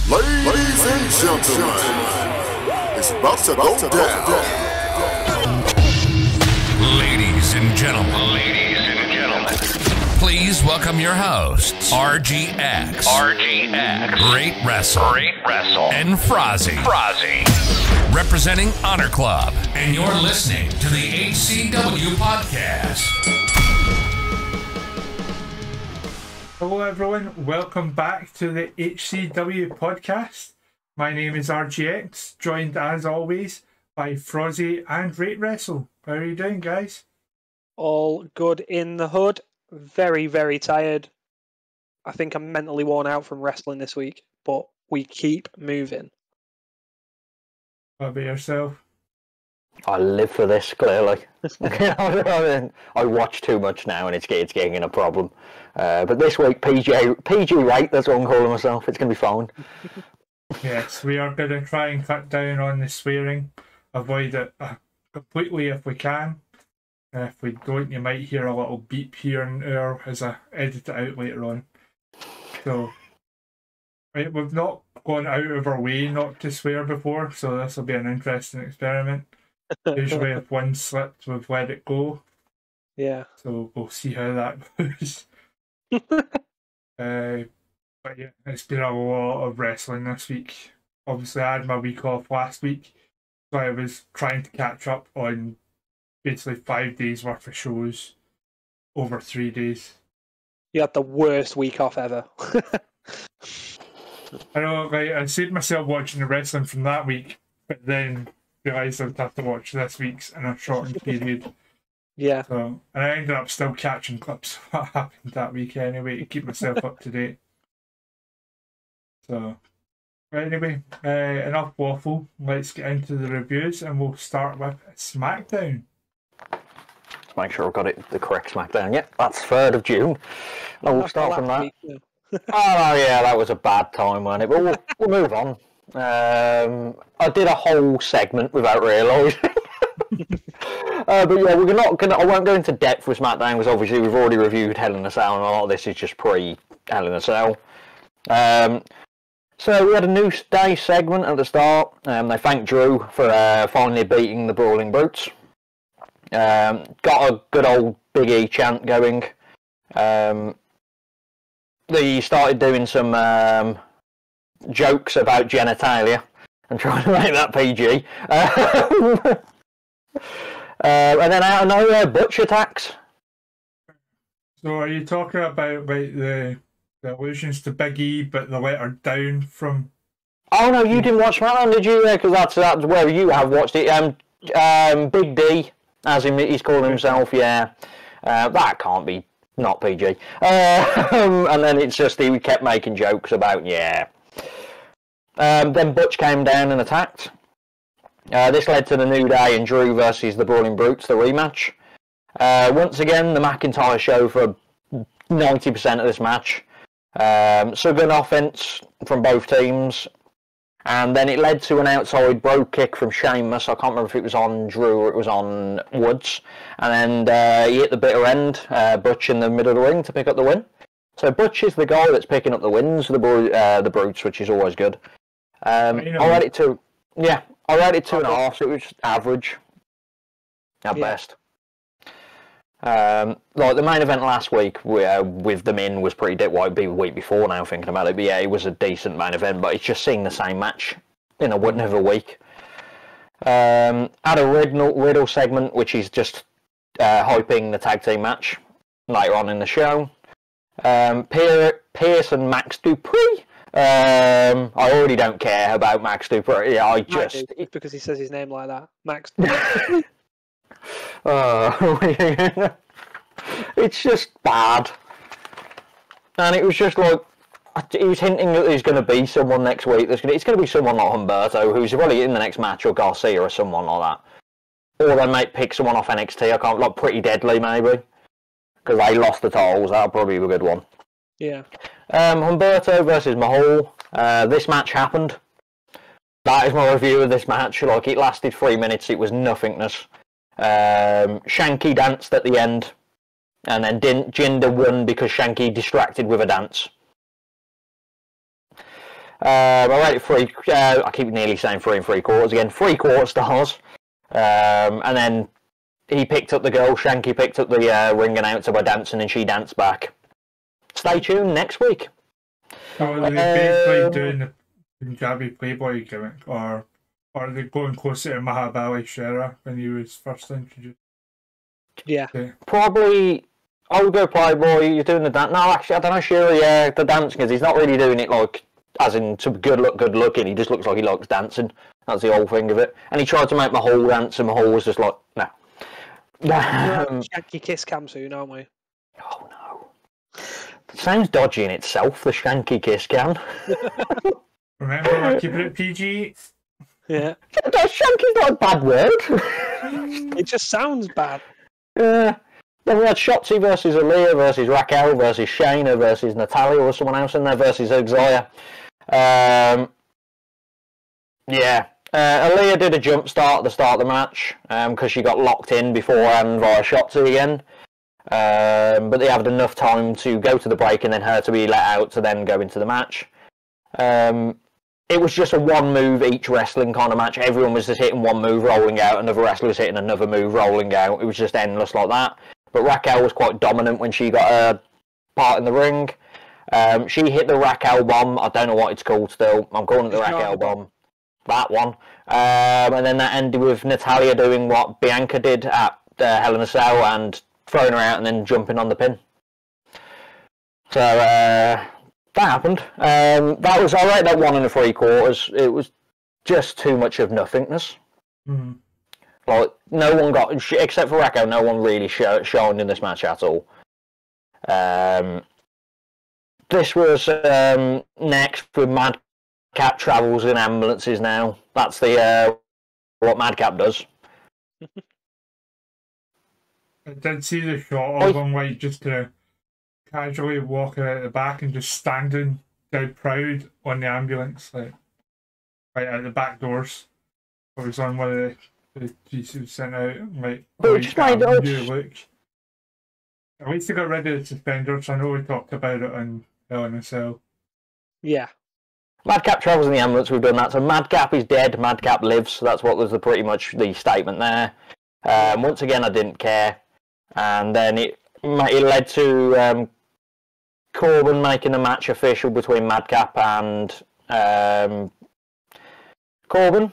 Ladies and gentlemen, it's about to go down. Ladies and gentlemen, please welcome your hosts, RGX, RateWrestle, and Frozzy, representing Honor Club, and you're listening to the HCW Podcast. Hello everyone, welcome back to the HCW Podcast. My name is RGX, joined as always by Frozzy and RateWrestle. How are you doing, guys? All good in the hood. Very, very tired. I think I'm mentally worn out from wrestling this week, but we keep moving. What about yourself? I live for this, clearly. I watch too much now and it's getting a problem. But this week, PG rate, that's what I'm calling myself. It's going to be fine. Yes, we are going to try and cut down on the swearing. Avoid it completely if we can. If we don't, you might hear a little beep here and there as I edit it out later on. So, right, we've not gone out of our way not to swear before, so this will be an interesting experiment. Usually if one slipped, we've let it go. Yeah. So we'll see how that goes. But yeah, it's been a lot of wrestling this week. Obviously, I had my week off last week, so I was trying to catch up on basically 5 days worth of shows over 3 days. You had the worst week off ever. I know, like, I saved myself watching the wrestling from that week, but then realised I would have to watch this week's in a shortened period. Yeah. So, and I ended up still catching clips of what happened that week anyway to keep myself up to date. So, anyway, enough waffle. Let's get into the reviews and we'll start with Smackdown. Let's make sure I've got the correct Smackdown. Yep, that's 3rd of June. And we'll start from that. Oh, yeah, that was a bad time, wasn't it? But we'll move on. I did a whole segment without realising. But yeah, I won't go into depth with Smackdown because obviously we've already reviewed Hell in a Cell and a lot of this is just pre-Hell in a Cell. So we had a new day segment at the start. They thanked Drew for finally beating the Brawling Brutes. Got a good old Big E chant going. They started doing some jokes about genitalia and trying to make that PG. And then out of nowhere, Butch attacks. So are you talking about like the allusions to Big E, but the letter down from... Oh no, you didn't watch SmackDown, did you? Because that's where you have watched it. Big D, as he's calling himself, yeah. That can't be not PG. And then it's just he kept making jokes about, yeah. Then Butch came down and attacked. This led to the New Day and Drew versus the Brawling Brutes, the rematch. Once again, the McIntyre show for 90% of this match. So good offense from both teams. And then it led to an outside brogue kick from Sheamus. I can't remember if it was on Drew or it was on Woods. And then he hit the bitter end, Butch in the middle of the ring to pick up the win. So Butch is the guy that's picking up the wins, the Brutes, which is always good. I rate it 2. Yeah, I rated 2.5, so it was average at best. Like the main event last week with the Min was pretty dead. Well, it'd be the week before now, thinking about it. But yeah, it was a decent main event. But it's just seeing the same match in another week. Had a Riddle segment, which is just hyping the tag team match later on in the show. Pierce and Max Dupree. I already don't care about Max Dupree. Yeah, It's because he says his name like that, Max. It's just bad, and it was just like he was hinting that there's going to be someone next week. It's going to be someone like Humberto, who's probably in the next match, or Garcia, or someone like that. Or they might pick someone off NXT. I can't, like Pretty Deadly maybe, because they lost the titles. That'll probably be a good one. Yeah. Humberto versus Mahal. This match happened. That is my review of this match. Like, it lasted 3 minutes. It was nothingness. Shanky danced at the end, and then Jinder won because Shanky distracted with a dance. I rated three. I keep nearly saying 3 3/4 again. 3/4 stars. And then he picked up the girl. Shanky picked up the ring announcer by dancing, and she danced back. Stay tuned next week. So are they basically doing the Punjabi Playboy gimmick, or are they going closer to Mahabali Shera when he was first introduced? Yeah. Probably. I would go Playboy. You're doing the dance. No, actually, I don't know. Sure, yeah, the dancing, because he's not really doing it like as in to good looking. He just looks like he likes dancing. That's the whole thing of it. And he tried to make Mahal dance, and Mahal was just like, no. Shanky kiss cam soon, aren't we? Oh no. It sounds dodgy in itself, the Shanky kiss cam. Remember, we're keeping it PG. Yeah. Shanky's not a bad word. It just sounds bad. Yeah. Then we had Shotzi versus Aaliyah versus Raquel versus Shayna versus Natalia or someone else in there versus Exia. Aaliyah did a jump start at the start of the match because she got locked in beforehand via Shotzi again. But they had enough time to go to the break and then her to be let out to then go into the match. It was just a one move each wrestling kind of match. Everyone was just hitting one move, rolling out. Another wrestler was hitting another move, rolling out. It was just endless like that. But Raquel was quite dominant when she got her part in the ring. She hit the Raquel bomb. I don't know what it's called still. I'm calling it the Raquel bomb. That one. And then that ended with Natalia doing what Bianca did at Hell in a Cell and throwing her out and then jumping on the pin. So that happened. I rate that 1 3/4. It was just too much of nothingness. Mm. Like, no one got, except for Raquel, no one really shone in this match at all. This was next with Madcap travels in ambulances now. That's the what Madcap does. I did see the shot of him, like, just casually walking out the back and just standing dead proud on the ambulance, like at the back doors. It was on one of the GC sent out, like, But just made it look. At least they got rid of the suspenders. I know we talked about it on Hell in a Cell. Yeah. Madcap travels in the ambulance, we've done that. So Madcap is dead, Madcap lives. So that's what was pretty much the statement there. Once again, I didn't care. And then it led to Corbin making a match official between Madcap and Corbin.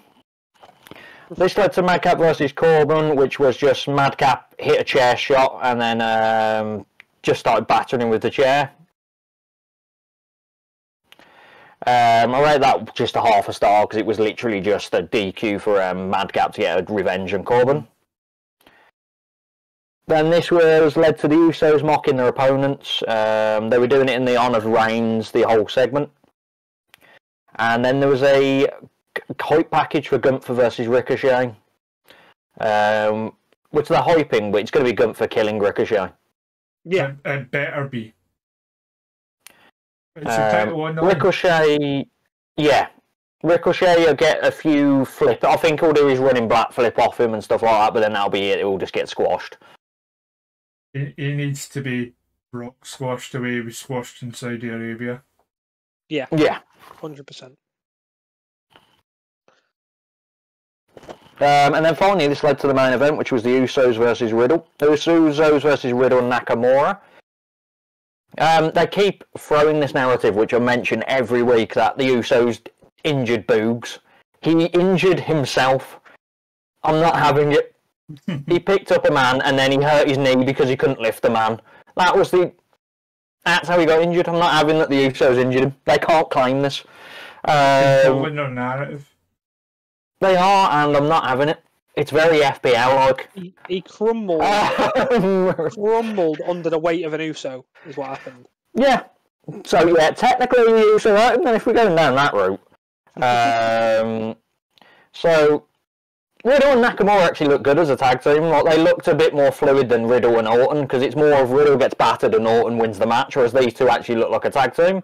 This led to Madcap versus Corbin, which was just Madcap hit a chair shot and then just started battering him with the chair. I rate that just a half a star because it was literally just a DQ for Madcap to get a revenge on Corbin. Then this was led to the Usos mocking their opponents. They were doing it in the honour of Reigns, the whole segment. And then there was a hype package for Gunther versus Ricochet. Which they're hyping, but it's going to be Gunther killing Ricochet. Yeah. It better be. It's a title on the Ricochet, yeah. Ricochet will get a few flip. I think he'll do his running black flip off him and stuff like that, but then that'll be it. It will just get squashed. He needs to be rock squashed the way he was squashed in Saudi Arabia. Yeah. Yeah. 100%. And then finally, this led to the main event, which was the Usos versus Riddle. It was Usos versus Riddle and Nakamura. They keep throwing this narrative, which I mention every week, that the Usos injured Boogs. He injured himself. I'm not having it. He picked up a man and then he hurt his knee because he couldn't lift the man. That's how he got injured. I'm not having that the Usos injured him. They can't claim this. Controlling their narrative. They are, and I'm not having it. It's very FPL-like. He crumbled. Crumbled under the weight of an Uso, is what happened. Yeah. So, yeah, technically the Uso hurt him, then if we're going down that route. So, Riddle and Nakamura actually look good as a tag team. Like, they looked a bit more fluid than Riddle and Orton, because it's more of Riddle gets battered and Orton wins the match, whereas these two actually look like a tag team.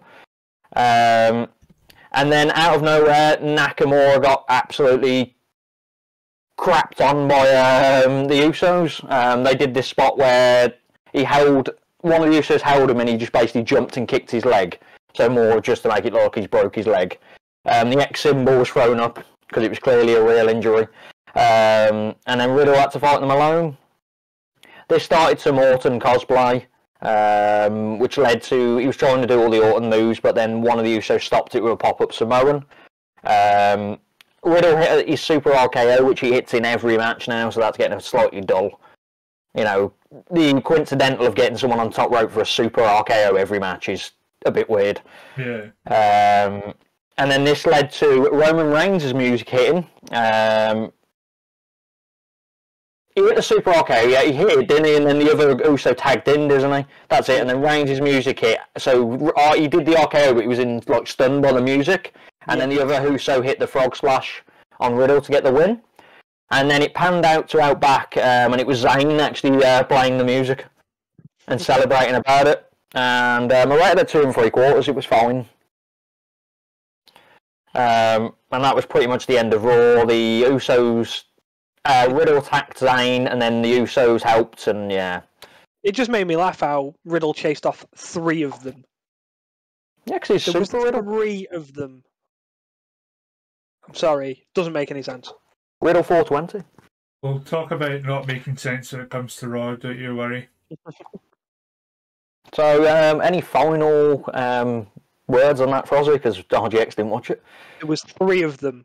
And then out of nowhere, Nakamura got absolutely crapped on by the Usos. They did this spot where one of the Usos held him and he just basically jumped and kicked his leg. So more just to make it look like he's broke his leg. The X symbol was thrown up because it was clearly a real injury. And then Riddle had to fight them alone. This started some Orton cosplay, which led to... He was trying to do all the Orton moves, but then one of the Usos stopped it with a pop-up Samoan. Riddle hit his Super RKO, which he hits in every match now, so that's getting slightly dull. You know, the coincidental of getting someone on top rope for a Super RKO every match is a bit weird. Yeah. And then this led to Roman Reigns' music hitting. He hit the Super RKO, yeah, he hit it, didn't he? And then the other Uso tagged in, doesn't he? That's it. And then Reigns' music hit. So he did the RKO, but he was in like stunned by the music. And then the other Uso hit the frog splash on Riddle to get the win. And then it panned out to out back, and it was Zayn actually playing the music and celebrating about it. And I rated it 2 3/4. It was fine. And that was pretty much the end of Raw. The Usos, Riddle attacked Zayn, and then the Usos helped, and yeah. It just made me laugh how Riddle chased off 3 of them. Yeah, because he's super Riddle. 3 of them. I'm sorry, doesn't make any sense. Riddle 420. We'll talk about not making sense when it comes to Raw, don't you worry. So, any final words on that, Frozzy? Because RGX didn't watch it. It was 3 of them.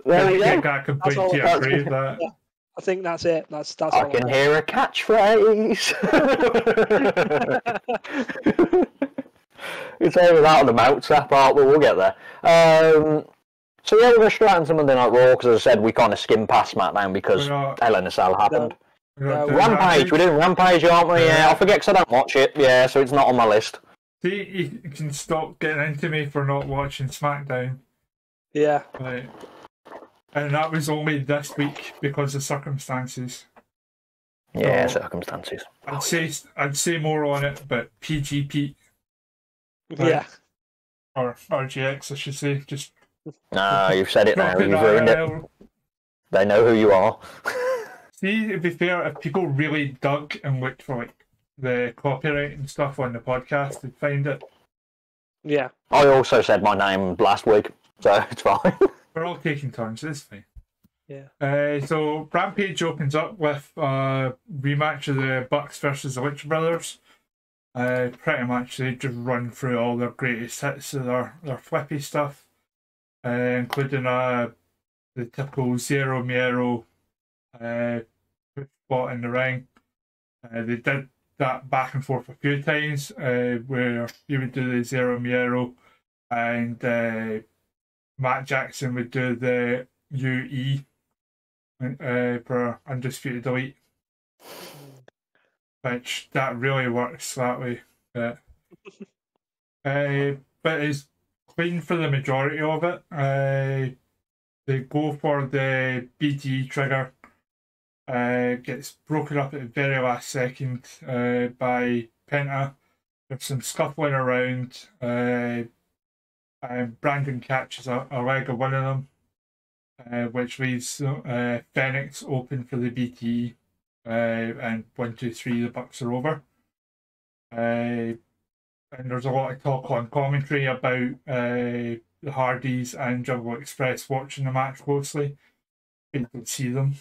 There we go. I completely agree with that. Yeah, I think that's it. That's I all. can hear a catchphrase. It's over that on the Mount that part, but we'll get there. So yeah, we're going to straight into Monday Night Raw, because as I said, we kind of skimmed past SmackDown because Hell in a Cell happened. Rampage, we're doing Rampage, aren't we? Yeah, I forget because I don't watch it, yeah, so it's not on my list. See, you can stop getting into me for not watching SmackDown. Yeah. Right. And that was only this week because of circumstances. Yeah, So, circumstances. I'd say more on it, but PG Pete. Right? Yeah. Or RGX, I should say. Just No, you've said it now, dropping you've that ruined it. out. They know who you are. See, to be fair, if people really dug and looked for like the copyright and stuff on the podcast, they'd find it. Yeah. I also said my name last week, so it's fine. We're all taking turns, it's fine. Yeah. So Rampage opens up with a rematch of the Bucks versus the Lucha Brothers. Pretty much they just run through all their greatest hits of their flippy stuff, including the typical Zero Miedo spot in the ring. They did that back and forth a few times, where you would do the Zero Miedo and Matt Jackson would do the UE for Undisputed Elite, which that really works that way. But it's clean for the majority of it. They go for the BTE trigger. Gets broken up at the very last second by Penta. There's some scuffling around. And Brandon catches a leg of one of them, which leaves Phoenix open for the BTE. And 1, 2, 3, the Bucks are over. And there's a lot of talk on commentary about the Hardys and Jungle Express watching the match closely. You can see them.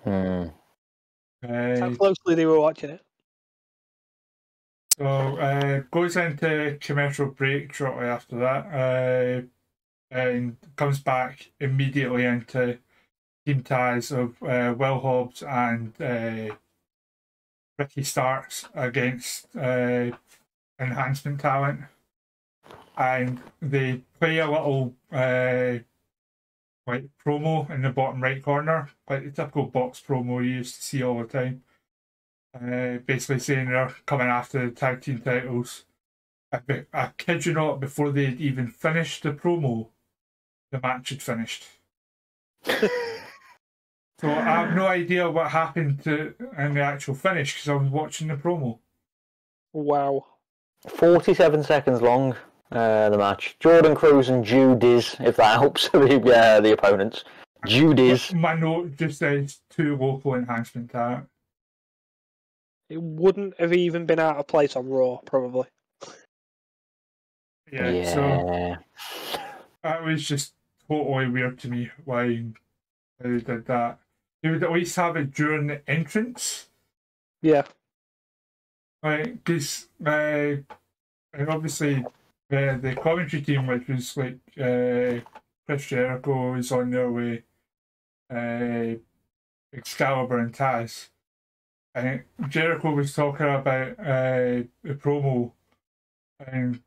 How closely they were watching it. So goes into commercial break shortly after that, and comes back immediately into Team Taz of Will Hobbs and Ricky Starks against enhancement talent, and they play a little like promo in the bottom right corner, like the typical box promo you used to see all the time. Basically saying they're coming after the tag team titles. I kid you not, before they'd even finished the promo, the match had finished. So I have no idea what happened in the actual finish because I was watching the promo. Wow. 47 seconds long, the match. Jordan Cruz and Judiz, if that helps the opponents. Judiz. My note just says 2 local enhancement talent. It wouldn't have even been out of place on Raw, probably. Yeah, so that was just totally weird to me why they did that. They would at least have it during the entrance. Yeah. Like, because obviously the commentary team, which was like Chris Jericho was on there with Excalibur and Taz. And Jericho was talking about the promo, and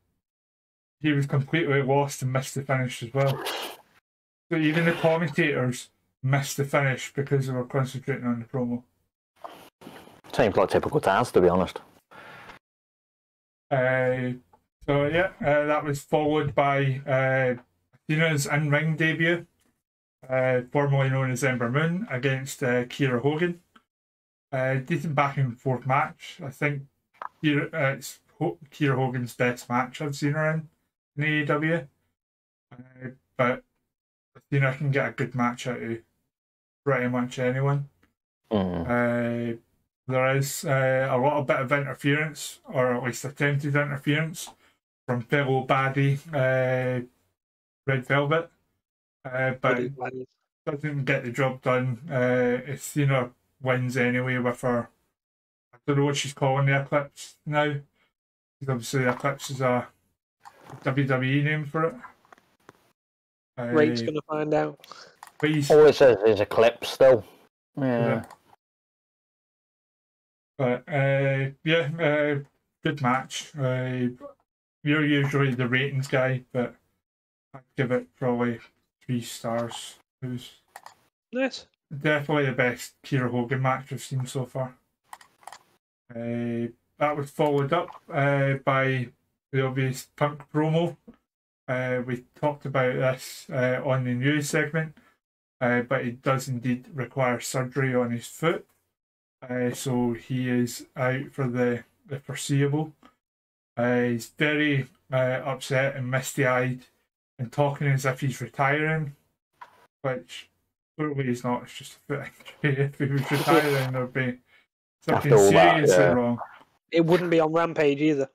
he was completely lost and missed the finish as well. So even the commentators missed the finish because they were concentrating on the promo. Seems like typical Taz, to be honest. So yeah, that was followed by Athena's in-ring debut, formerly known as Ember Moon, against Kiera Hogan. Decent back and forth match. I think it's Kiera Hogan's best match I've seen her in AEW. But Athena can get a good match out of pretty much anyone. There is a little bit of interference, or at least attempted interference, from fellow baddie Red Velvet, but doesn't get the job done. Athena wins anyway with her, I don't know what she's calling the Eclipse now, because obviously the Eclipse is a WWE name for it. Rate's going to find out. Please. All it says is Eclipse still. Yeah. But good match. You're usually the ratings guy, but I'd give it probably 3 stars. It was nice. Definitely the best Kiera Hogan match I've seen so far. That was followed up by the obvious Punk promo. We talked about this on the news segment, but he does indeed require surgery on his foot. So he is out for the foreseeable. He's very upset and misty-eyed and talking as if he's retiring, which clearly he's not. It's just a foot injury. If he was retiring, there'd be something seriously wrong. It wouldn't be on Rampage either.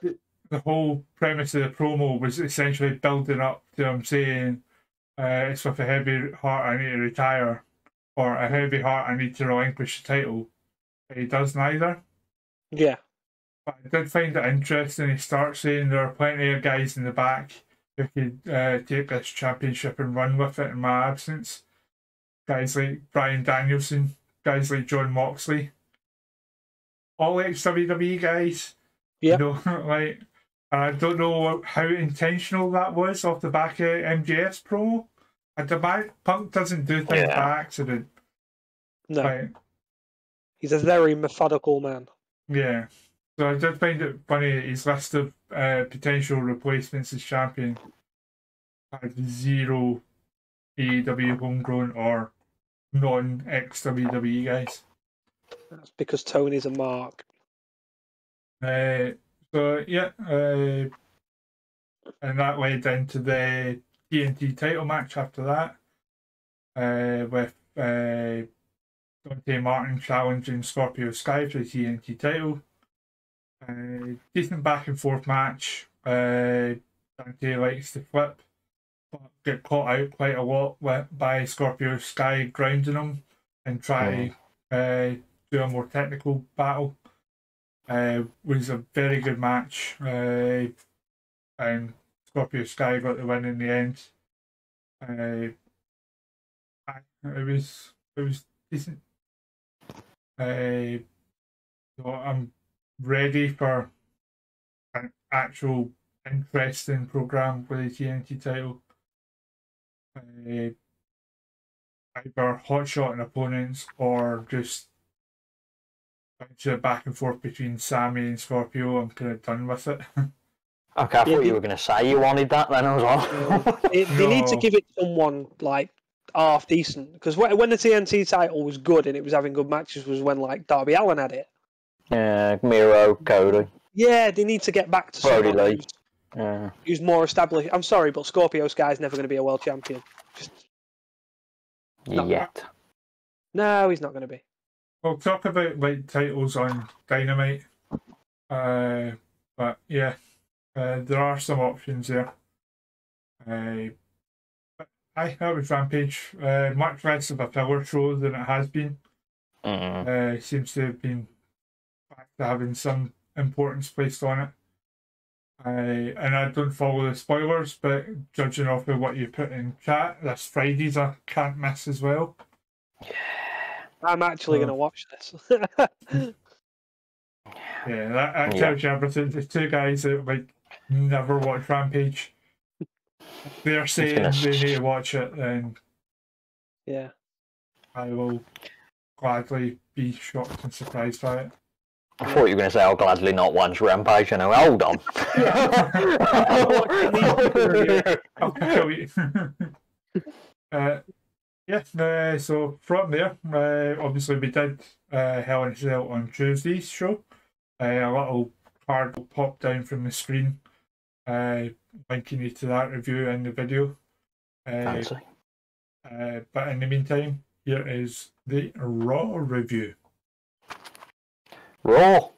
The whole premise of the promo was essentially building up to him saying, it's with a heavy heart I need to retire, or a heavy heart I need to relinquish the title. But he does neither. Yeah. But I did find it interesting. He starts saying there are plenty of guys in the back who could take this championship and run with it in my absence. Guys like Bryan Danielson, guys like Jon Moxley. All ex-WWE guys. Yeah. You know, like, I don't know how intentional that was off the back of MJF's promo. Punk doesn't do things by accident. No. Like, he's a very methodical man. Yeah. So I did find it funny that his list of potential replacements as champion had 0 AEW homegrown or non-ex-WWE guys. That's because Tony's a mark. So yeah, and that led into the TNT title match after that, with Dante Martin challenging Scorpio Sky for the TNT title. Decent back and forth match. Dante likes to flip, but get caught out quite a lot by Scorpio Sky grounding him and try do a more technical battle. Was a very good match, and Scorpio Sky got the win in the end. It was decent. So I'm ready for an actual interesting program for the TNT title. Either hotshotting opponents or just back and forth between Sammy and Scorpio. I'm kind of done with it. Okay, I thought you were going to say you wanted that then. I was like, they need to give it someone like half decent, because when the TNT title was good and it was having good matches was when like Darby Allin had it. Yeah, Miro, Cody. Yeah, they need to get back to Brody someone who's more established. I'm sorry, but Scorpio Sky's never going to be a world champion. Yet. No, he's not going to be. we'll talk about like titles on Dynamite. But yeah, there are some options there. That was Rampage. Much less of a filler show than it has been. Seems to have been back to having some importance placed on it. And I don't follow the spoilers, but judging off of what you put in chat, this Friday's a can't miss as well. I'm actually going to watch this. Yeah, that tells you everything. The two guys that like never watch Rampage, they're saying they need to watch it, then yeah, I will gladly be shocked and surprised by it. I thought you were going to say I'll gladly not watch Rampage. I know. Hold on. I'll show you. So from there, obviously we did Hell in a Cell on Tuesday's show. A little card will pop down from the screen, linking you to that review in the video. Fancy. But in the meantime, here is the Raw review. Raw.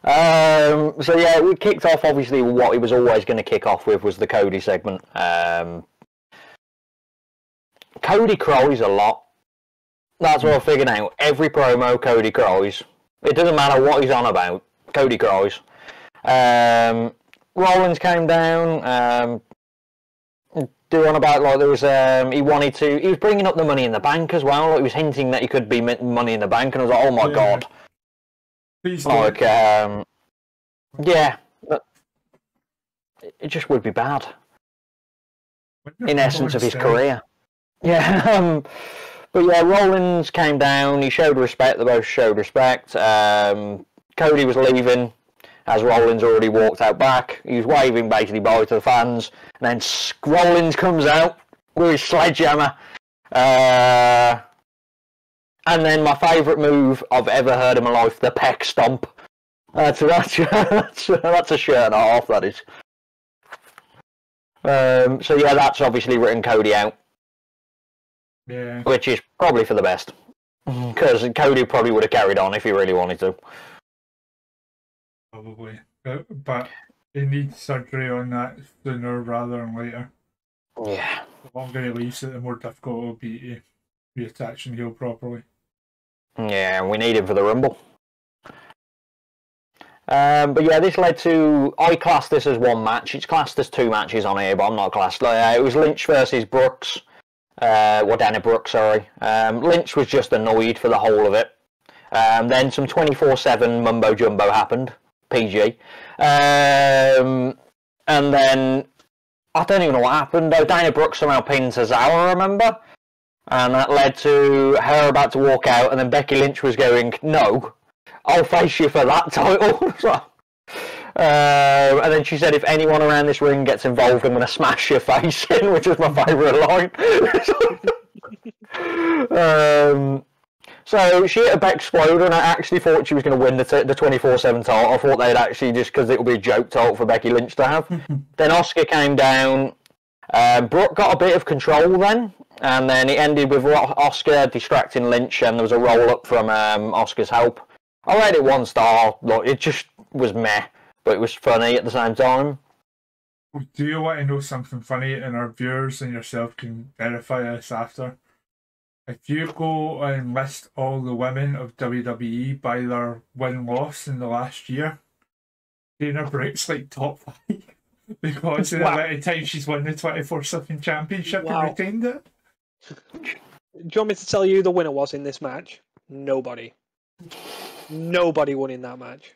So yeah, we kicked off obviously what he was always going to kick off with was the Cody segment. Cody cries a lot. That's what I figured out. Every promo, Cody cries. It doesn't matter what he's on about. Cody cries. Rollins came down, doing about like there was he was bringing up the Money in the Bank as well. Like he was hinting that he could be Money in the Bank, and I was like, oh my god. Please like, yeah, it just would be bad. In essence of his career. Yeah, but yeah, Rollins came down, he showed respect, they both showed respect. Cody was leaving, as Rollins already walked out back. He was waving basically bye to the fans, and then Rollins comes out with his sledgehammer. And then my favourite move I've ever heard in my life, the pec stomp. That's a shirt and a half, that is. So yeah, that's obviously written Cody out. Yeah. Which is probably for the best. Because Cody probably would have carried on if he really wanted to. Probably. But he needs surgery on that sooner rather than later. Yeah. The longer he leaves it, the more difficult it will be to reattach and heal properly. Yeah, we need him for the Rumble. But yeah, this led to... I classed this as one match. It's classed as two matches on here, but I'm not classed. It was Lynch versus Brooks. Dana Brooks, sorry. Lynch was just annoyed for the whole of it. Then some 24/7 mumbo jumbo happened. PG. And then... I don't even know what happened, though. Dana Brooks somehow pinned Tozawa, remember? And that led to her about to walk out, and then Becky Lynch was going, no, I'll face you for that title. And then she said, if anyone around this ring gets involved, I'm going to smash your face in, which was my favourite line. So she hit a back exploder, and I actually thought she was going to win the 24/7 title. I thought they'd actually, just because it would be a joke title for Becky Lynch to have. Then Asuka came down. Brooke got a bit of control then, and then it ended with Asuka distracting Lynch, and there was a roll-up from Asuka's help. I rated it 1 star. Look, it just was meh, but it was funny at the same time. Do you want to know something funny, and our viewers and yourself can verify this after? If you go and list all the women of WWE by their win-loss in the last year, Dana Brooks like top 5 because of the amount of time she's won the 24/7 championship and retained it. Do you want me to tell you who the winner was in this match? Nobody. Nobody won in that match.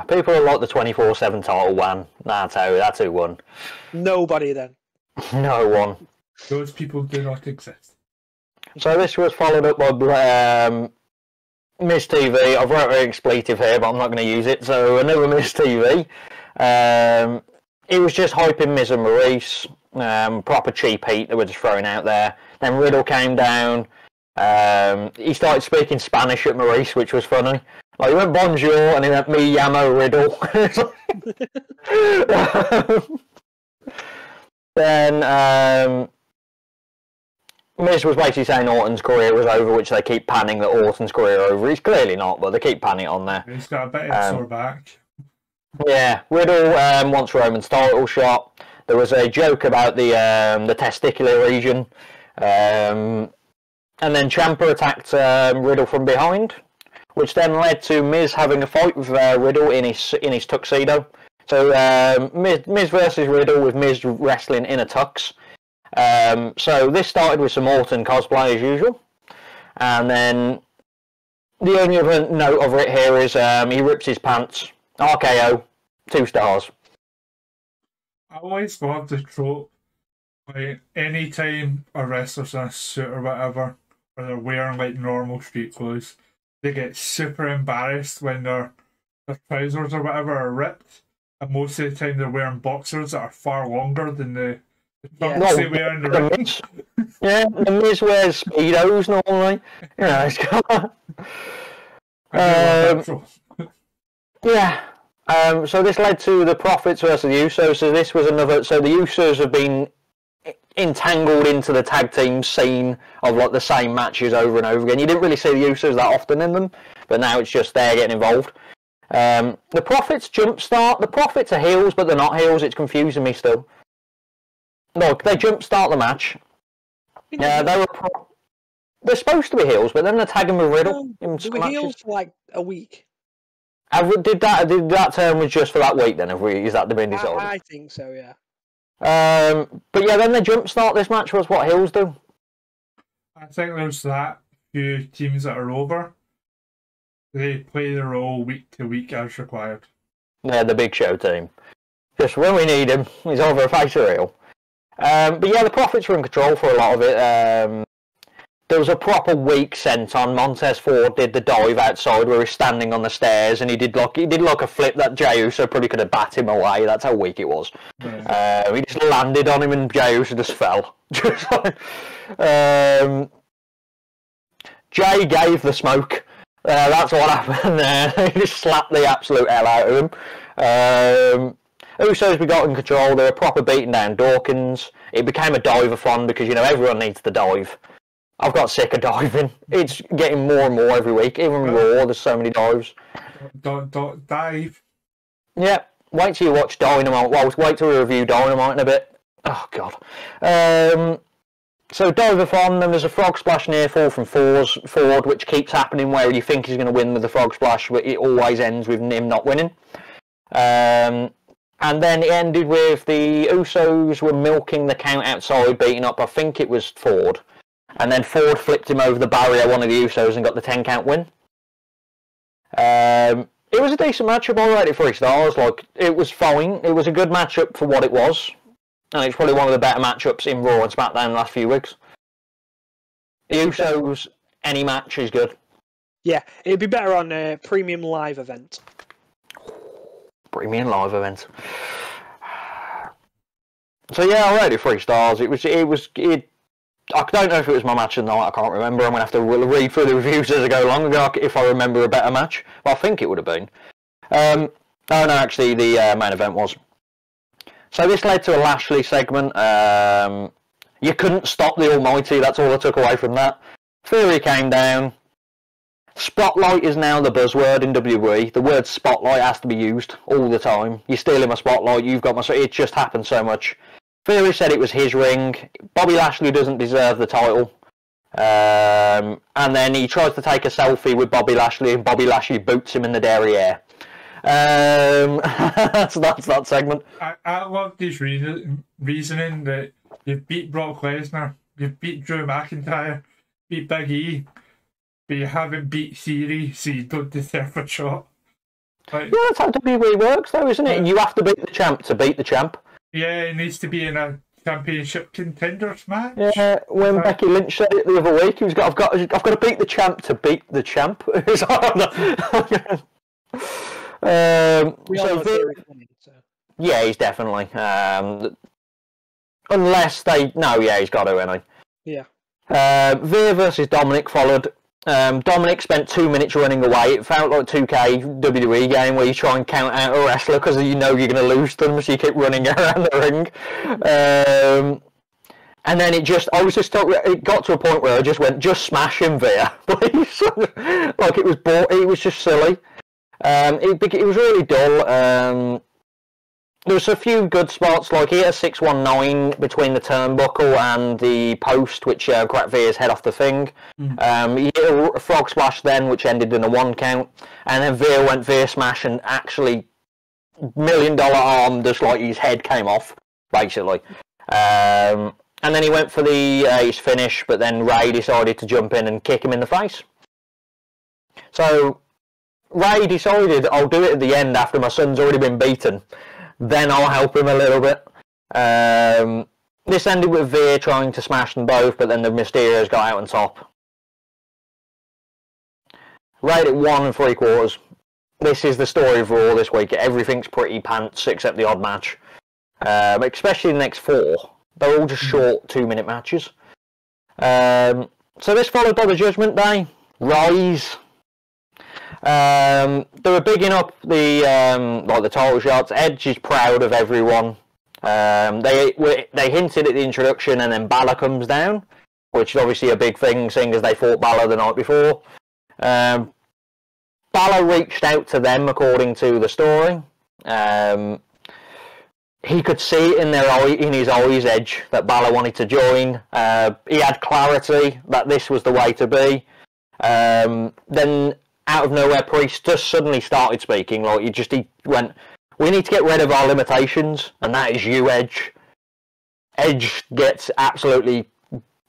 People who like the 24/7 title won. That's who won. Nobody then. No one. Those people do not exist. So this was followed up by Miss TV. I've wrote an expletive here, but I'm not going to use it. So another Miss TV. It was just hyping Miz and Maurice. Proper cheap heat that were just throwing out there. Then Riddle came down. He started speaking Spanish at Maurice, which was funny. Like, he went bonjour and he went me llamo Riddle. Then Miz was basically saying Orton's career was over, which they keep panning that Orton's career over. He's clearly not, but they keep panning it on there. He's got a bit of sore back. Yeah, Riddle wants Roman's title shot. There was a joke about the testicular region. And then Ciampa attacked Riddle from behind, which then led to Miz having a fight with Riddle in his tuxedo. So Miz versus Riddle with Miz wrestling in a tux. So this started with some Orton cosplay as usual. And then the only other note of it here is he rips his pants. RKO, 2 stars. I always love the trope, like, anytime a wrestler's in a suit or whatever, or they're wearing, like, normal street clothes, they get super embarrassed when their trousers or whatever are ripped, and most of the time they're wearing boxers that are far longer than the trunks they wear in the ring. Yeah, the Miz wears Speedos normally. You know, it's got... Yeah. So this led to the Profits versus the Usos. So this was another. So the Usos have been entangled into the tag team scene of like the same matches over and over again. You didn't really see the Usos that often in them, but now it's just they're getting involved. The Profits jumpstart. The Profits are heels, but they're not heels. It's confusing me still. Look, they jumpstart the match. Yeah, they're supposed to be heels, but then they're tagging with Riddle. They were heels for like a week. Did that term was just for that week then? Is that been decided? I think so, yeah. But yeah, then they jumpstart this match was what heels do. I think there's that few teams that are over. They play their role week to week as required. Yeah, the Big Show team. Just when we need him, he's over a face or heel. But yeah, the Profits were in control for a lot of it. There was a proper week sent on. Montez Ford did the dive outside where he's standing on the stairs, and he did like a flip that Jey Uso probably could have bat him away. That's how weak it was. Yeah. He just landed on him, and Jey Uso just fell. Jey gave the smoke. That's what happened there. He just slapped the absolute hell out of him. Usos we got in control. They were proper beating down Dawkins. It became a dive-a-thon because, you know, everyone needs to dive. I've got sick of diving. It's getting more and more every week. Even Raw, there's so many dives. Dive. Yeah. Wait till you watch Dynamite. Well, wait till we review Dynamite in a bit. Oh, God. So dive-a-thon, then there's a frog splash near fall from Ford, which keeps happening where you think he's going to win with the frog splash, but it always ends with him not winning. And then it ended with the Usos were milking the count outside, beating up, I think it was Ford. And then Ford flipped him over the barrier, one of the Usos, and got the 10-count win. It was a decent matchup. I rated it 3 stars. Like, it was fine. It was a good matchup for what it was. And it's probably one of the better matchups in Raw and SmackDown in the last few weeks. The Usos, any match is good. Yeah, it'd be better on a premium live event. Premium live event. So yeah, I rated it 3 stars. I don't know if it was my match of the night, I can't remember. I'm going to have to read through the reviews as I go along if I remember a better match. But I think it would have been. Oh no, actually the main event was. So this led to a Lashley segment. You couldn't stop the Almighty, that's all I took away from that. Theory came down. Spotlight is now the buzzword in WWE. The word spotlight has to be used all the time. You're stealing my spotlight, you've got my... It just happened so much. Theory said it was his ring. Bobby Lashley doesn't deserve the title. And then he tries to take a selfie with Bobby Lashley, and Bobby Lashley boots him in the derriere. That's that segment. I love this reasoning that you've beat Brock Lesnar, you've beat Drew McIntyre, beat Big E, but you haven't beat Theory, so you don't deserve a shot. Like, yeah, that's how WWE works, though, isn't it? You have to beat the champ to beat the champ. Yeah, it needs to be in a championship contenders match. Yeah, when Becky Lynch said it the other week, I've got to beat the champ to beat the champ. Yeah, he's definitely. Unless they... No, yeah, he's got to, hasn't he? Yeah. Veer versus Dominic followed. Dominic spent 2 minutes running away. It felt like 2K WWE game where you try and count out a wrestler because you know you're going to lose them, so you keep running around the ring. And then it got to a point where I just went, just smash him, Veer, please. Like it was just silly. It was really dull. There was a few good spots, like he had a 619 between the turnbuckle and the post, which cracked Veer's head off the thing. He hit a frog splash then, which ended in a 1 count. And then Veer went Veer smash and actually $1 million arm, just like his head came off, basically. And then he went for his finish, but then Ray decided to jump in and kick him in the face. So Ray decided, I'll do it at the end after my son's already been beaten. Then I'll help him a little bit. This ended with Veer trying to smash them both, but then the Mysterios got out on top. Right at 1 3/4. This is the story of Raw this week. Everything's pretty pants except the odd match. Especially the next 4. They're all just short 2-minute matches. So this followed by the Judgment Day. Rise. They were bigging up the title shots. Edge is proud of everyone. They hinted at the introduction, and then Balor comes down, which is obviously a big thing, seeing as they fought Balor the night before. Balor reached out to them, according to the story. He could see it in his eyes, Edge, that Balor wanted to join. He had clarity that this was the way to be. Then out of nowhere, Priest just suddenly started speaking. Like he went, "We need to get rid of our limitations, and that is you, Edge." Edge gets absolutely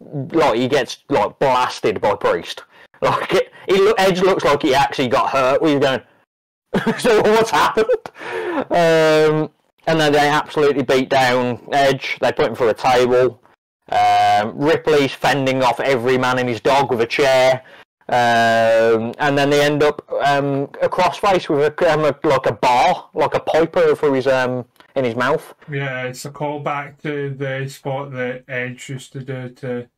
blasted by Priest. Edge looks like he actually got hurt. We're going, so what's happened? And then they absolutely beat down Edge. They put him through a table. Ripley's fending off every man and his dog with a chair. And then they end up a crossface with a bar, like a piper through his in his mouth. Yeah, it's a callback to the spot that Edge used to do to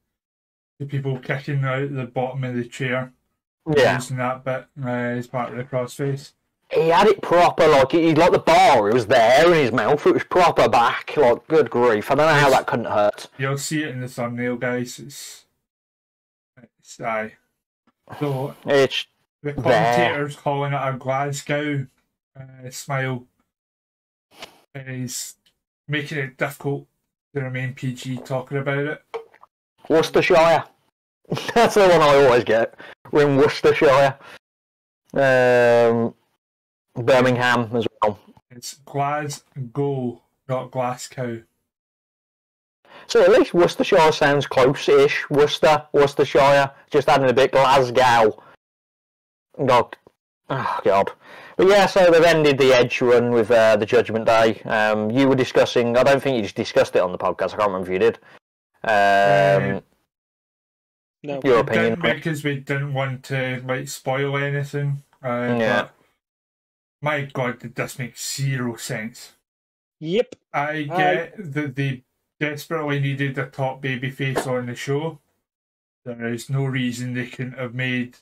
the people kicking out the bottom of the chair. Yeah, using that bit as part of the crossface. He had it proper, like the bar. It was there in his mouth. It was proper back. Like, good grief! I don't know how that couldn't hurt. You'll see it in the thumbnail, guys. It's aye. So it's the commentators calling it a Glasgow smile is making it difficult to remain PG talking about it. Worcestershire. That's the one I always get. We're in Worcestershire. Birmingham as well. It's Glasgow, not Glasgow. So at least Worcestershire sounds close-ish. Worcestershire, just adding a bit Glasgow. Oh God. But yeah, so they've ended the Edge run with the Judgment Day. You were discussing, I don't think you just discussed it on the podcast, I can't remember if you did. No, your opinion. Because we didn't want to spoil anything. Yeah. But my God, did this make zero sense? Yep. I get that they desperately needed a top babyface on the show. There is no reason they couldn't have made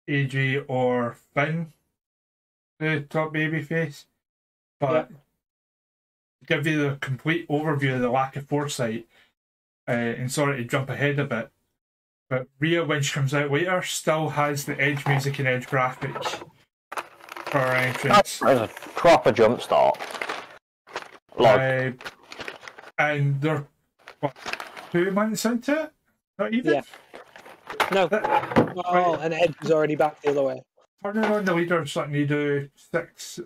AJ or Finn the top babyface. But to give you the complete overview of the lack of foresight, and sorry to jump ahead a bit, but Rhea, when she comes out later, still has the Edge music and Edge graphics for her entrance. That's a proper jump start. And they're, 2 months into it? Not even? Yeah. No. And Edge is already back the other way. Turning on the leader is something you do 6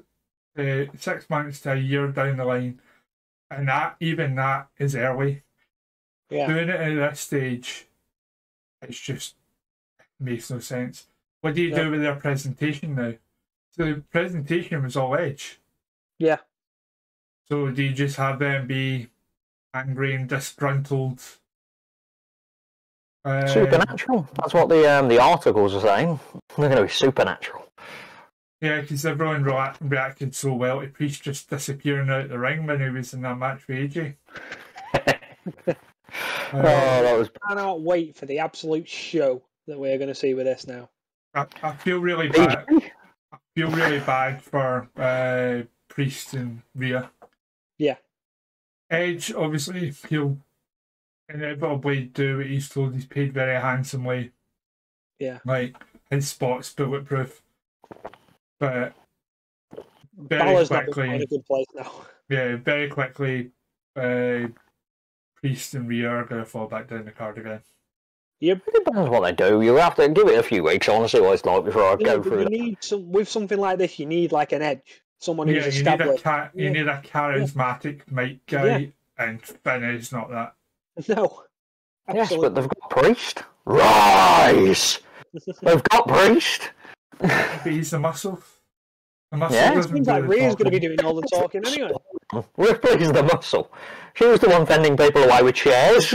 months to a year down the line. And that is early. Yeah. Doing it at this stage, it just makes no sense. What do you do with their presentation now? So the presentation was all Edge. Yeah. So do you just have them be angry and disgruntled? Supernatural. That's what the articles are saying. They're going to be supernatural. Yeah, because everyone reacted so well to Priest just disappearing out the ring when he was in that match with AJ. That was. I cannot wait for the absolute show that we're going to see with this now. I feel really bad. I feel really bad for Priest and Rhea. Yeah. Edge, obviously, he'll inevitably do what he's told. He's paid very handsomely. Yeah. Like, his spot's bulletproof. But very Balor's not in quickly, a good place now. yeah, very quickly, Priest and Rhea are going to fall back down the card again. Yep. It depends what they do. You have to give it a few weeks, honestly, what it's like before I go through that. With something like this, you need like an edge. Someone who's Yeah, you need established. you need a charismatic mic guy, and Finn is not that. No. Yes, but they've got Priest. Rise! They've got Priest. But he's the muscle. The muscle Yeah. doesn't Seems do like the Rhea's going to talking. be doing all the talking anyway. Ripley's the muscle. She was the one fending people away with chairs.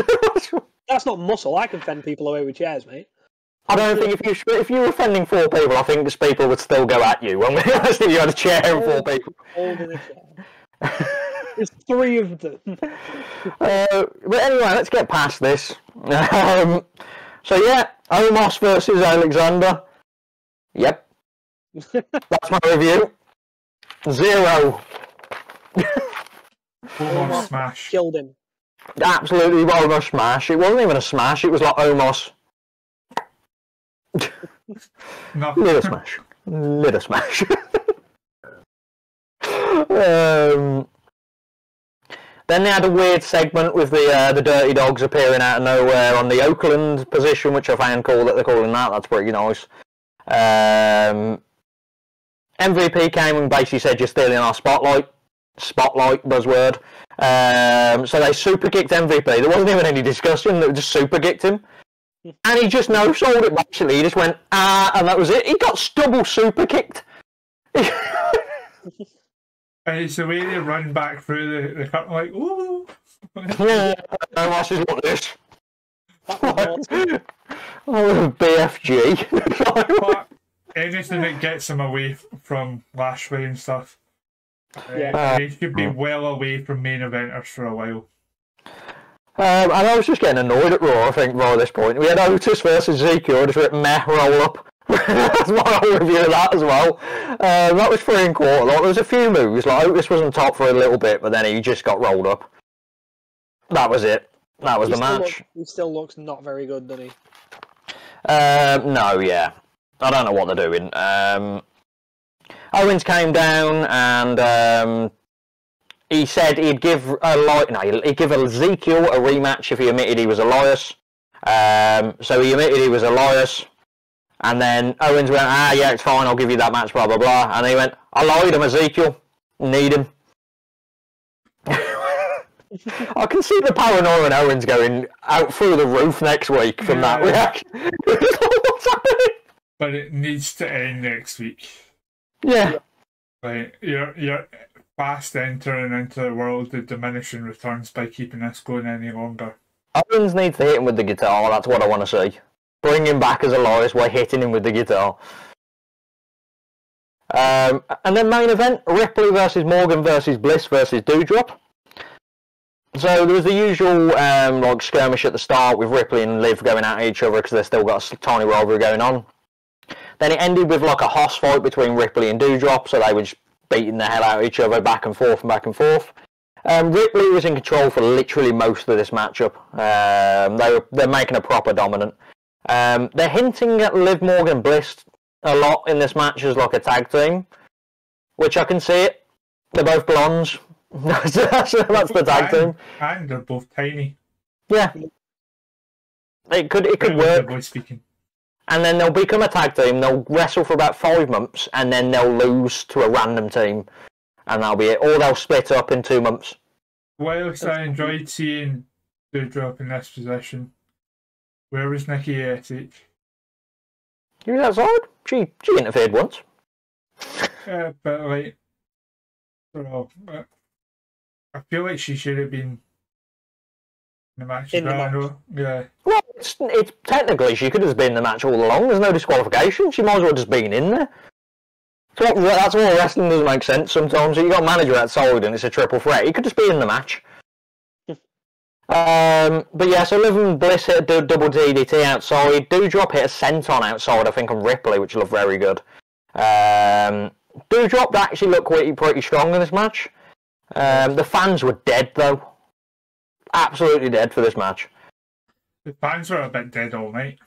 That's not muscle. I can fend people away with chairs, mate. I don't think if you were fending 4 people, I think these people would still go at you. When if you had a chair and 4 people. Holding a chair. There's 3 of them. But anyway, let's get past this. So yeah, Omos versus Alexander. Yep, that's my review. 0. Omos smash. Killed him. Absolutely Omos smash. It wasn't even a smash. It was like Omos. No. Little smash. Little smash. Then they had a weird segment with the Dirty Dogs appearing out of nowhere on the Oakland position, which I found cool that they're calling that. That's pretty nice. MVP came and basically said, "You're stealing our spotlight." Spotlight buzzword. So they super kicked MVP. There wasn't even any discussion. They just super kicked him. And he just no-sold it, basically. He just went, and that was it. He got double super kicked. And it's the way they run back through the curtain, like, ooh. Yeah, no one else like this. Oh, BFG. But anything that gets him away from Lashley and stuff. He should be well away from main eventers for a while. And I was just getting annoyed at Raw, I think, Raw at this point. We had Otis versus Ezekiel, just written meh, roll up. That's my whole review of that as well. That was 3 1/4. Like, there was a few moves, like Otis was on top for a little bit, but then he just got rolled up. That was it. That was the match. He still looks not very good, doesn't he? No, yeah. I don't know what they're doing. Owens came down and he said he'd give he'd give Ezekiel a rematch if he admitted he was Elias. So he admitted he was Elias, and then Owens went, yeah, it's fine, I'll give you that match, blah blah blah. And he went, I lied, I'm Ezekiel, need him. I can see the paranoia in Owens going out through the roof next week from that reaction. What's happening? But it needs to end next week. Yeah. Like, you're fast entering into the world of diminishing returns by keeping this going any longer. Owens needs to hit him with the guitar, that's what I want to see. Bring him back as Elias while hitting him with the guitar. And then main event, Ripley versus Morgan versus Bliss versus Doudrop. So there was the usual like skirmish at the start with Ripley and Liv going at each other because they've still got a tiny rivalry going on. Then it ended with like a hoss fight between Ripley and Doudrop, so they were just beating the hell out of each other back and forth and back and forth. Ripley was in control for literally most of this matchup. They're making a proper dominant. They're hinting at Liv Morgan Bliss a lot in this match as like a tag team, which I can see it. They're both blondes. That's the tag team. And they're both tiny. Yeah. It could work. Speaking. And then they'll become a tag team, they'll wrestle for about 5 months, and then they'll lose to a random team. And that'll be it. Or they'll split up in 2 months. Whilst I enjoyed seeing Doudrop in this position, where was Nikki ASH? You was outside? She interfered once. Yeah, but like, I feel like she should have been in the match. Yeah. Well, it's technically she could have been in the match all along. There's no disqualification. She might as well just been in there. That's why wrestling doesn't make sense sometimes. You got a manager outside and it's a triple threat. He could just be in the match. But yeah, so Liv and Bliss hit a double DDT outside. Doudrop hit a senton outside, I think, on Ripley, which looked very good. Doudrop actually looked pretty strong in this match. The fans were dead, though. Absolutely dead for this match. The fans were a bit dead all night.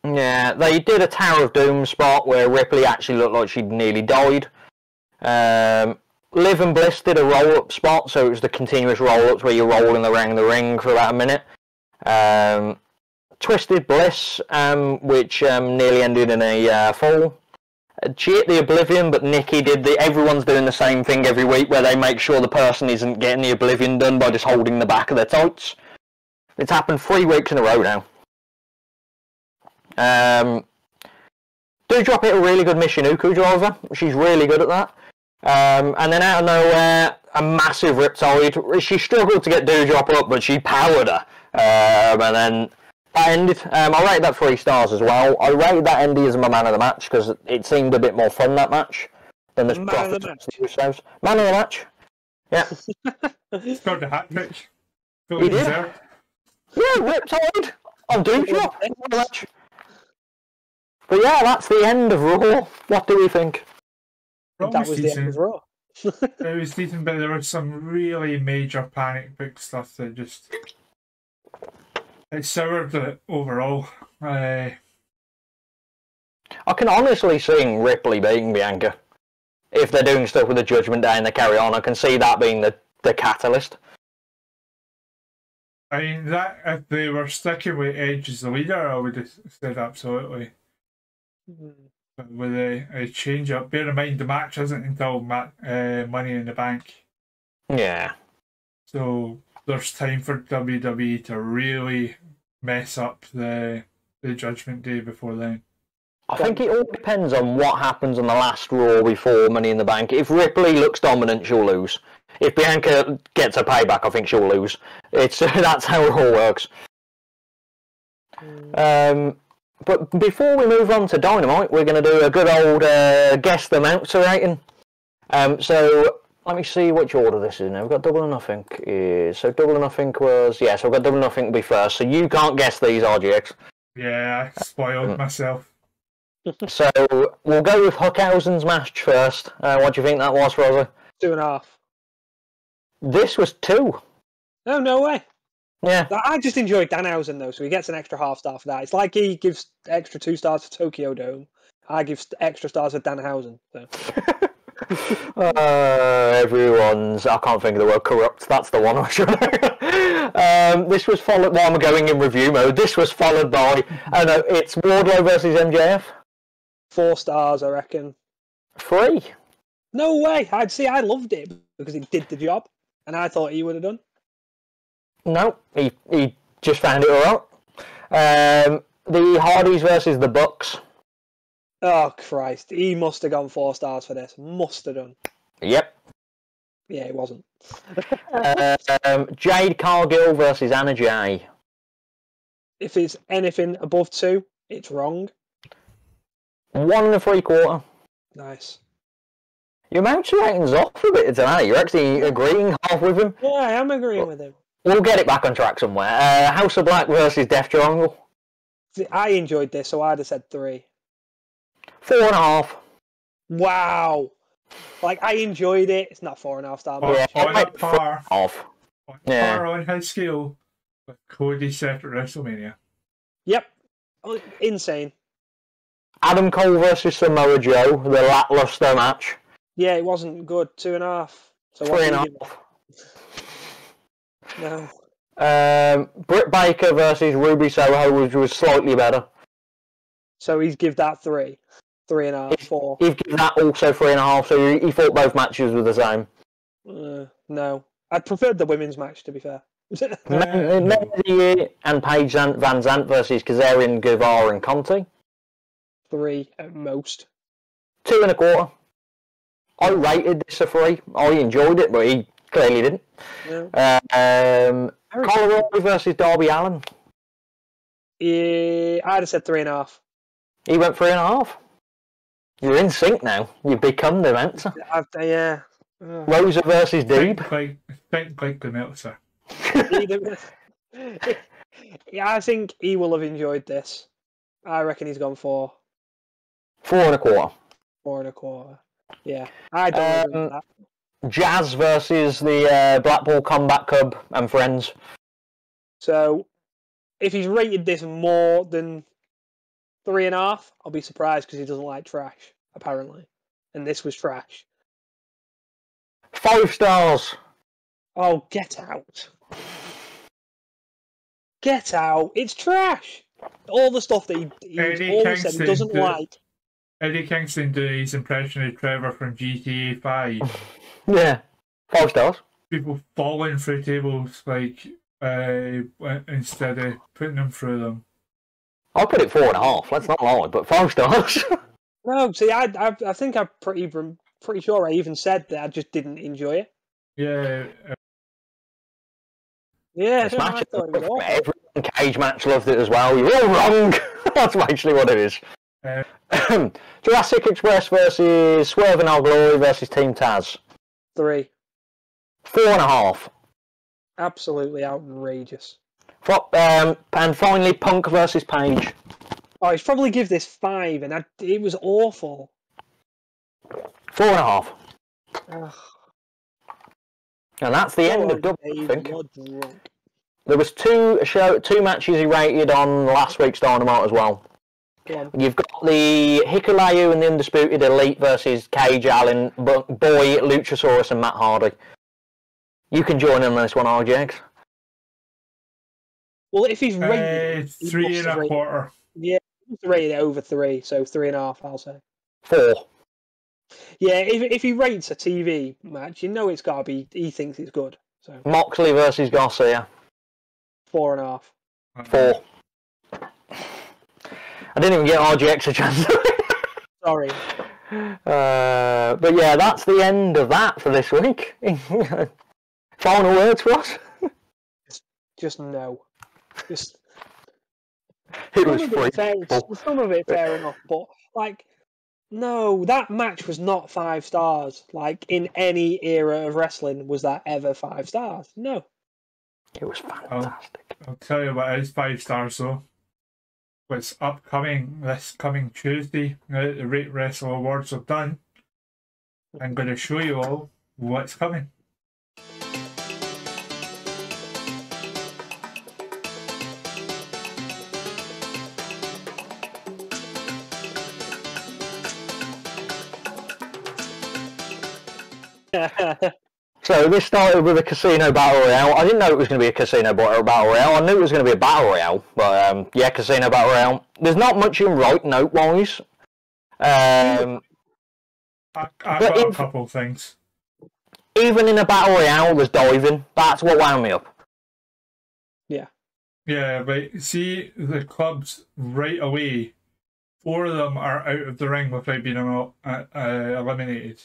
Yeah, they did a Tower of Doom spot where Ripley actually looked like she'd nearly died. Liv and Bliss did a roll-up spot, so it was the continuous roll-ups where you're rolling around the ring for about a minute. Twisted Bliss, which nearly ended in a fall. She hit the Oblivion, but Nikki did everyone's doing the same thing every week where they make sure the person isn't getting the Oblivion done by just holding the back of their tights. It's happened 3 weeks in a row now. Doudrop hit a really good Michinoku driver. She's really good at that. And then out of nowhere, a massive Riptide. She struggled to get Doudrop up, but she powered her. And then that ended. I rated that 3 stars as well. I rated that Andy as my man of the match because it seemed a bit more fun, that match, than this Man of the match. Man of the match. Yeah. Scored the hat trick. He did. Yeah, Riptide on Doudrop. Match. But yeah, that's the end of Raw. What do we think? That was the end of Raw. It was decent, but there was some really major panic book stuff that just... It soured it overall. I can honestly see Ripley beating Bianca. If they're doing stuff with the Judgment Day and they carry on, I can see that being the catalyst. I mean, that if they were sticking with Edge as the leader, I would have said absolutely. But with a change up, bear in mind the match isn't until Money in the Bank. Yeah. So there's time for WWE to really mess up the Judgment Day before then. I think it all depends on what happens on the last Raw before Money in the Bank. If Ripley looks dominant, she'll lose. If Bianca gets a payback, I think she'll lose. That's how it all works. But before we move on to Dynamite, we're going to do a good old guess the announcer rating. So let me see which order this is now. We've got Double or Nothing. So Double or Nothing was... Yeah, so we've got Double or Nothing to be first. So you can't guess these, RGX. Yeah, I spoiled myself. So we'll go with Hookhausen's match first. What do you think that was, Frozzy? 2.5. This was 2. Oh, no way. Yeah. I just enjoyed Danhausen, though, so he gets an extra half star for that. It's like he gives extra 2 stars for Tokyo Dome. I give extra stars for Danhausen. So. Everyone's... I can't think of the word corrupt. That's the one I should This was followed... Well, I'm going in review mode. This was followed by... Oh, no, it's Wardlow versus MJF. 4 stars, I reckon. 3. No way. I loved it because he did the job, and I thought he would have done. No, he just found it all right. The Hardys versus the Bucks. Oh, Christ. He must have gone 4 stars for this. Must have done. Yep. Yeah, it wasn't. Jade Cargill versus Anna Jay. If it's anything above 2, it's wrong. 1 3/4. Nice. Your mouse rating's off a bit tonight. You're actually agreeing half with him. Yeah, I am agreeing with him. We'll get it back on track somewhere. House of Black versus Death Triangle. See, I enjoyed this, so I'd have said 3. 4.5. Wow. Like, I enjoyed it. It's not 4.5 star match. On a par. Off. Yeah. Par on his scale with Cody Seth at WrestleMania. Yep. Oh, insane. Adam Cole versus Samoa Joe, the lackluster match. Yeah, it wasn't good. 2.5. So 3.5. No. Britt Baker versus Ruby Soho, which was slightly better. So he's give that 3. 3.5, 4. He'd give that also 3.5, so he thought both matches were the same. No. I preferred the women's match, to be fair. Men of the Year and Paige Van Zandt versus Kazarian, Guevara and Conti. 3 at most. 2.25. I rated this a 3. I enjoyed it, but he clearly didn't. Yeah. Colorado versus Darby Allin. Yeah, I'd have said 3.5. He went 3.5. You're in sync now. You've become the answer. Yeah. Rosa versus Deeb. Think like the Meltzer. Yeah, I think he will have enjoyed this. I reckon he's gone 4. 4.25. 4.25. Yeah. I don't agree with that. Jazz versus the Blackpool Combat Club and friends. So, if he's rated this more than 3.5, I'll be surprised because he doesn't like trash, apparently. And this was trash. 5 stars. Oh, get out. Get out. It's trash. All the stuff that he always said he doesn't like. Eddie Kingston did his impression of Trevor from GTA 5. Yeah. 5 stars. People falling through tables like instead of putting them through them. I'll put it 4.5. Let's not lie, but 5 stars. No, see, I think I'm pretty sure I even said that I just didn't enjoy it. Yeah. Yeah, This no, match I thought it was awful. everyone Cage Match loved it as well. You're all wrong. That's actually what it is. Jurassic Express versus Swerve and Our Glory versus Team Taz. 3. 4.5. Absolutely outrageous. And finally, Punk versus Page. Oh, he'd probably give this 5, and it was awful. 4.5. Ugh. And that's the end of Double, Dave, I think. you're drunk. There was two matches he rated on last week's Dynamite as well. Go on. You've got the Hikuleo and the Undisputed Elite versus Cage, Allen, Boy, Luchasaurus and Matt Hardy. You can join in on this one, RJX. Well, if he's rated... 3.25. Yeah, he's rated over 3, so 3.5, I'll say. 4. Yeah, if he rates a TV match, you know it's got to be... He thinks it's good. So Moxley versus Garcia. 4.5. 4. I didn't even get RGX a chance. Sorry. But yeah, that's the end of that for this week. Final words for us? Just no. Just... It was free. Some of it fair enough, but like... No, that match was not 5 stars. Like, in any era of wrestling, was that ever 5 stars? No. It was fantastic. I'll tell you what is 5 stars though. What's upcoming this coming Tuesday, now that the RateWrestle Awards are done, I'm going to show you all what's coming. So this started with a casino battle royale. I didn't know it was going to be a casino battle royale. I knew it was going to be a battle royale, but yeah, casino battle royale. There's not much in right note wise. I've got a couple of things. Even in a battle royale, there's diving. That's what wound me up. Yeah. Yeah, but see the clubs right away. 4 of them are out of the ring without being eliminated.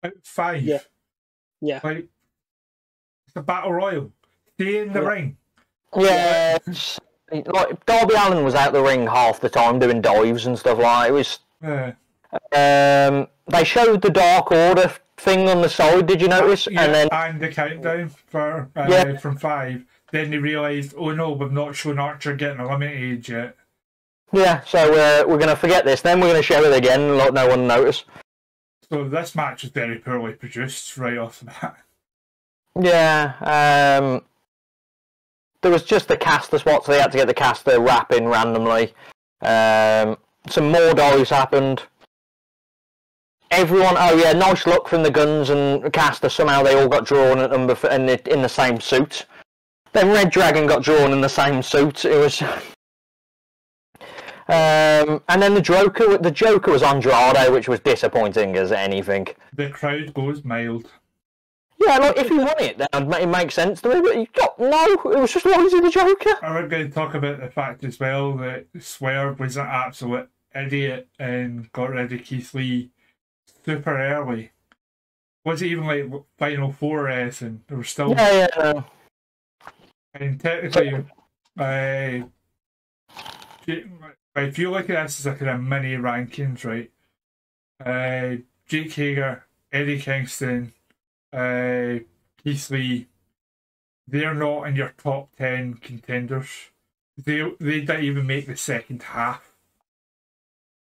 Out of 5. Yeah. Yeah. Like, it's a battle royal. Stay in the ring. Yeah. Like Darby Allin was out the ring half the time doing dives and stuff like that. It was. Yeah. They showed the Dark Order thing on the side. Did you notice? Yeah, and the countdown for from 5. Then they realised, oh no, we've not shown Archer getting eliminated yet. Yeah, so we're going to forget this. Then we're going to show it again and let no one notice. So this match is very poorly produced right off the bat. Yeah, there was just the caster spot, so they had to get the caster wrap in randomly. Some more dives happened. Everyone, oh yeah, nice look from the Guns and caster. Somehow they all got drawn at them in the same suit. Then Red Dragon got drawn in the same suit. It was. And then the Joker was Andrade, which was disappointing as anything. The crowd goes mild. Yeah, like if he won it, then it makes sense to me. But he got no. It was just why is he the Joker? We're going to talk about the fact as well that Swerve was an absolute idiot and got rid of Keith Lee super early. Was it even like Final 4 and there was still Yeah. And technically, if you look at this as a kind of mini rankings, right? Jake Hager, Eddie Kingston, Keith Lee, they're not in your top 10 contenders. They didn't even make the second half.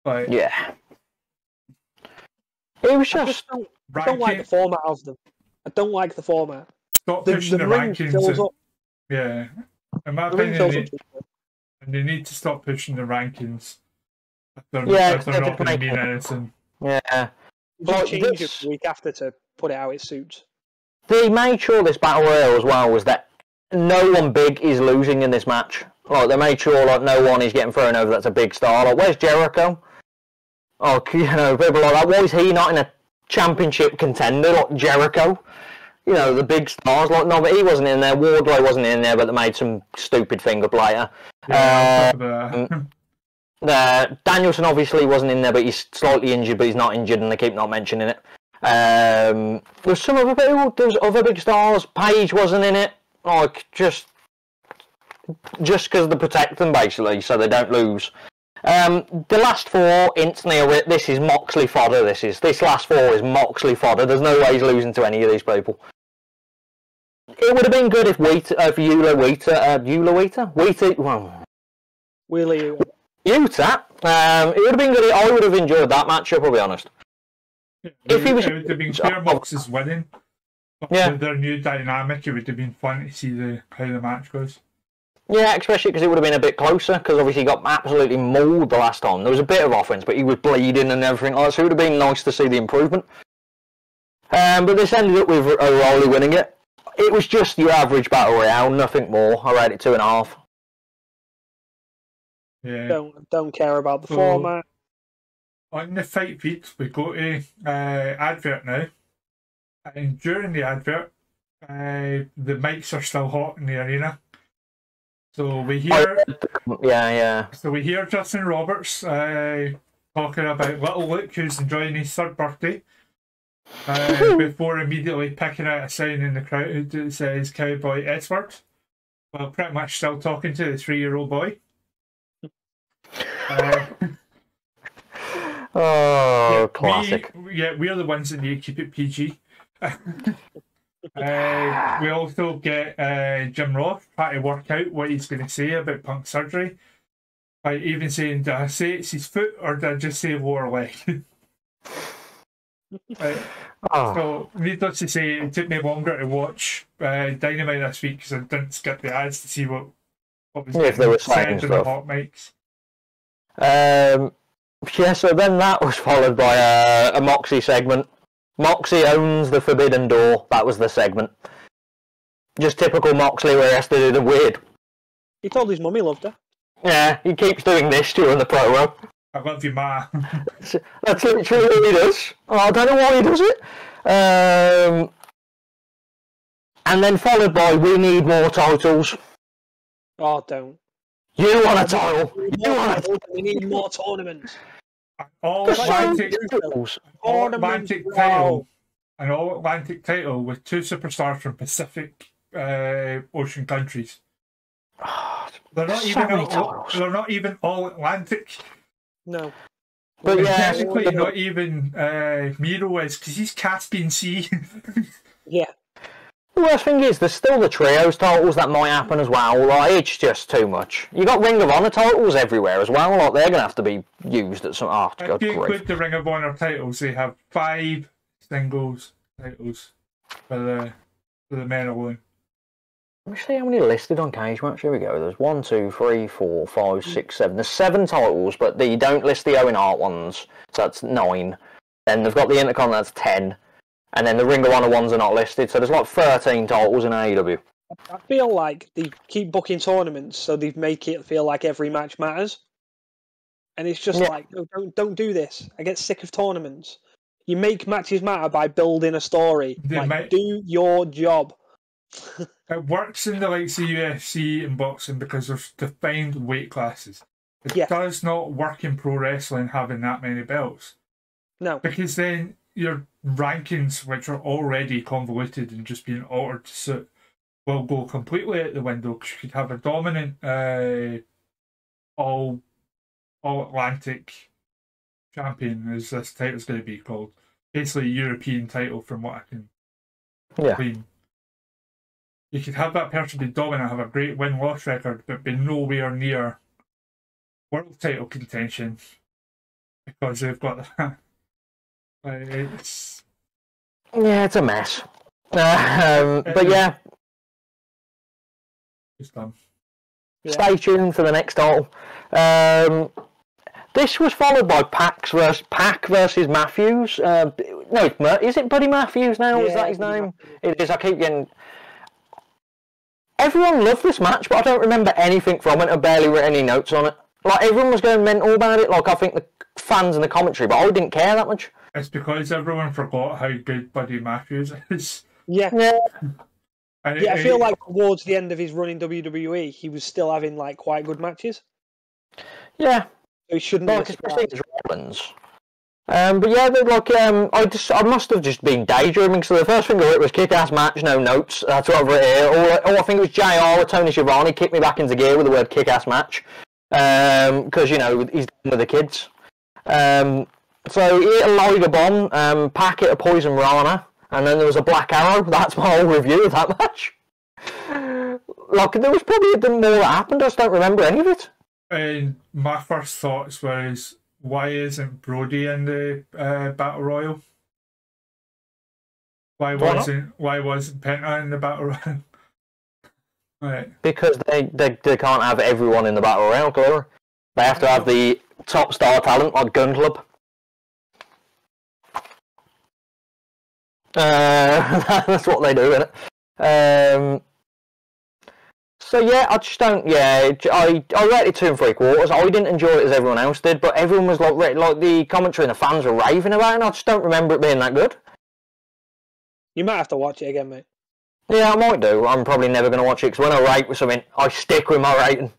Like, yeah. It was just. I don't like the format of them. I don't like the format. Stop pushing the rankings. Up. Yeah. In my The ring's opinion, also they need to stop pushing the rankings. If they're not going to mean anything. Yeah. you Well, change it the week after to put it how it suits. They made sure this battle royale as well was that no one big is losing in this match. Like they made sure like no one is getting thrown over. That's a big star. Like where's Jericho? Oh, you know, people like that. Why is he not in a championship contender like Jericho? You know, the big stars. Like no, but he wasn't in there. Wardlow wasn't in there, but they made some stupid thing up later. Danielson obviously wasn't in there, but he's slightly injured, but he's not injured, and they keep not mentioning it. There's some other people. There's other big stars. Paige wasn't in it. Like just because they protect them basically, so they don't lose. The last four instantly. This is Moxley fodder. This last four is Moxley fodder. There's no way he's losing to any of these people. It would have been good if Yuta, it would have been good. I would have enjoyed that matchup. I'll be honest. If he was, it would have been fair. Mox's winning. With their new dynamic, it would have been fun to see how the match goes. Yeah, especially because it would have been a bit closer, because obviously he got absolutely mauled the last time. There was a bit of offense, but he was bleeding and everything like that, so it would have been nice to see the improvement. But this ended up with O'Reilly winning it. It was just your average battle royale, nothing more. I rate it 2.5. Yeah. Don't care about the format. On the fight feed, we go to advert now. And during the advert, the mics are still hot in the arena. So we hear, So we hear Justin Roberts talking about little Luke, who's enjoying his third birthday, before immediately picking out a sign in the crowd that says "Cowboy Edward." Well, pretty much still talking to the 3-year-old boy. Classic. We're the ones that need to keep it PG. We also get Jim Ross trying to work out what he's going to say about Punk's surgery. By even saying, did I say it's his foot or did I just say lower leg? So, needless to say, it took me longer to watch Dynamite this week because I didn't skip the ads to see what was if they were said saying in the hot mics. So then that was followed by a Moxie segment. Moxie owns the Forbidden Door. That was the segment. Just typical Moxley where he has to do the weird. He told his mum he loved her. Yeah, he keeps doing this during the promo. I love you, Ma. That's literally what he does. I don't know why he does it. And then followed by, we need more titles. Oh, don't. You want a title. We need more tournaments. All Atlantic title. An all Atlantic title with 2 superstars from Pacific Ocean countries. They're not even all Atlantic. No. But yeah, technically not even Miro is because he's Caspian Sea. Yeah. The worst thing is, there's still the trios titles that might happen as well. Like, it's just too much. You got Ring of Honor titles everywhere as well. Like, they're gonna have to be used at some. Oh, God, if you include the Ring of Honor titles, they have 5 singles titles for the men alone. Let me see how many listed on Cage Match. Here we go. There's 1, 2, 3, 4, 5, 6, 7. There's 7 titles, but they don't list the Owen Hart ones, so that's 9. Then they've got the Intercon, that's 10. And then the Ring of Honor ones are not listed, so there's like 13 titles in AEW. I feel like they keep booking tournaments, so they make it feel like every match matters. And it's just like, no, don't do this. I get sick of tournaments. You make matches matter by building a story. Do your job. It works in the likes of UFC and boxing because there's defined weight classes. It does not work in pro wrestling having that many belts. No. Because then your rankings, which are already convoluted and just being altered to suit, will go completely out the window because you could have a dominant all Atlantic champion, as this title's going to be called. Basically a European title from what I can clean. You could have that person be dominant, have a great win-loss record, but be nowhere near world title contention because they've got that. It's a mess. But yeah. It's dumb. Stay tuned for the next title. This was followed by Pac versus Matthews. No, is it Buddy Matthews now? Is that his name? It is. I keep getting... Everyone loved this match, but I don't remember anything from it. I barely wrote any notes on it. Like, everyone was going mental about it. Like, I think the fans and the commentary, but I didn't care that much. It's because everyone forgot how good Buddy Matthews is. Yeah. And I feel like towards the end of his run in WWE, he was still having like quite good matches. Yeah. So he shouldn't like, especially his Rollins. But yeah, I must have just been daydreaming. So the first thing I wrote was kick-ass match, no notes. That's what I've written here. I think it was JR or Tony Schiavone kicked me back into gear with the word kick-ass match. Because, you know, he's with the kids. So he hit a Liger Bomb, Pac hit a Poison Rana, and then there was a Black Arrow. That's my whole review of that match. Like, there was probably a bit more that happened. I just don't remember any of it. And my first thoughts was, why isn't Brody in the Battle Royal? Why wasn't Penta in the Battle Royal? Right. Because they can't have everyone in the Battle Royale, clearly. They have to have the top star talent, like Gun Club. That's what they do, innit? So yeah, I just don't. Yeah, I rated 2 3/4. I didn't enjoy it as everyone else did, but everyone was like the commentary and the fans were raving about it. And I just don't remember it being that good. You might have to watch it again, mate. Yeah, I might do. I'm probably never going to watch it because when I rate with something, I stick with my rating.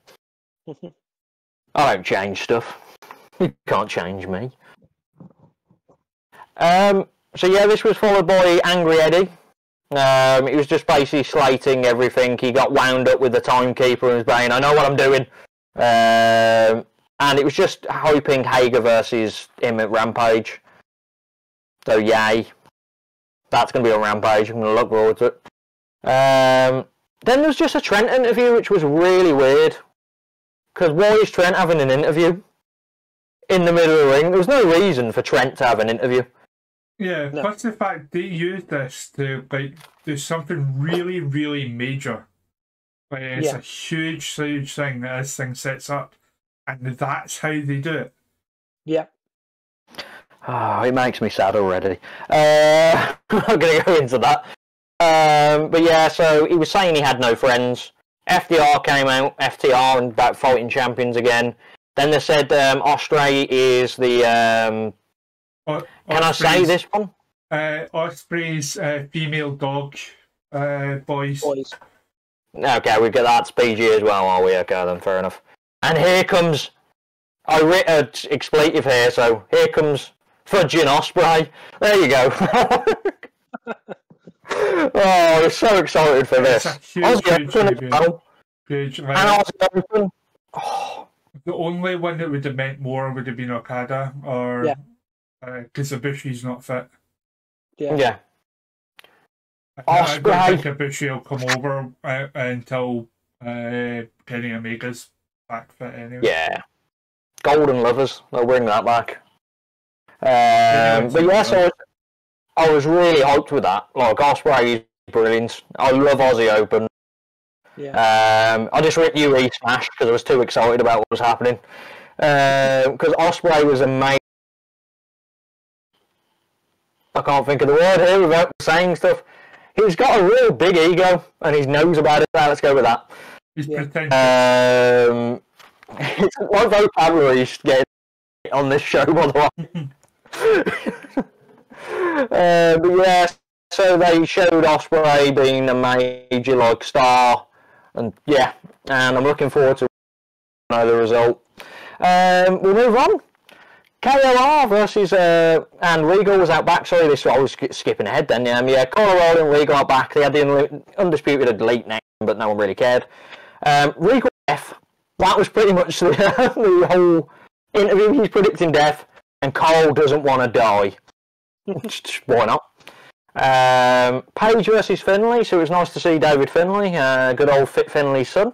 I don't change stuff. You can't change me. So yeah, this was followed by Angry Eddie. He was just basically slating everything. He got wound up with the timekeeper and was saying, I know what I'm doing. And it was just hoping Hager versus him at Rampage. So yay. That's going to be on Rampage. I'm going to look forward to it. Then there was just a Trent interview, which was really weird. Because why is Trent having an interview in the middle of the ring? There was no reason for Trent to have an interview. Yeah, plus the fact they used this to do something really, really major. Like, it's a huge thing that this thing sets up, and that's how they do it. Yeah. Oh, it makes me sad already. I'm not going to go into that. But yeah, so he was saying he had no friends. FDR came out, FTR, and about fighting champions again. Then they said Ospreay is the... Can I say this one? Ospreay's female dog boys. Okay, we've got that PG as well, are we? Okay, then fair enough. And here comes... I writ an expletive here, so here comes Fudging Ospreay. There you go. Oh, I'm so excited for this. Huge. Oh. The only one that would have meant more would have been Okada, or because Ibushi's not fit. Yeah. I don't think Ibushi will come over until Kenny Omega's back fit anyway. Yeah. Golden Lovers, they'll bring that back. But yeah, so I was really hyped with that. Like, Ospreay is brilliant. I love Aussie Open. Yeah. I just ripped UE Smash because I was too excited about what was happening. Because Ospreay was amazing. I can't think of the word here without saying stuff. He's got a real big ego, and he knows about it. Let's go with that. He's pretentious. It's my vocabulary is getting on this show, by the way. But yeah, so they showed Ospreay being a major star, and I'm looking forward to the result. We'll move on. KOR versus and Regal was out back. Sorry, I was skipping ahead then. Colorado and Regal out back. They had the undisputed elite next, but no one really cared. Regal death. That was pretty much the whole interview. He's predicting death, and Cole doesn't want to die. Why not? Page versus Finlay. So it was nice to see David Finlay, good old Fit Finlay's son.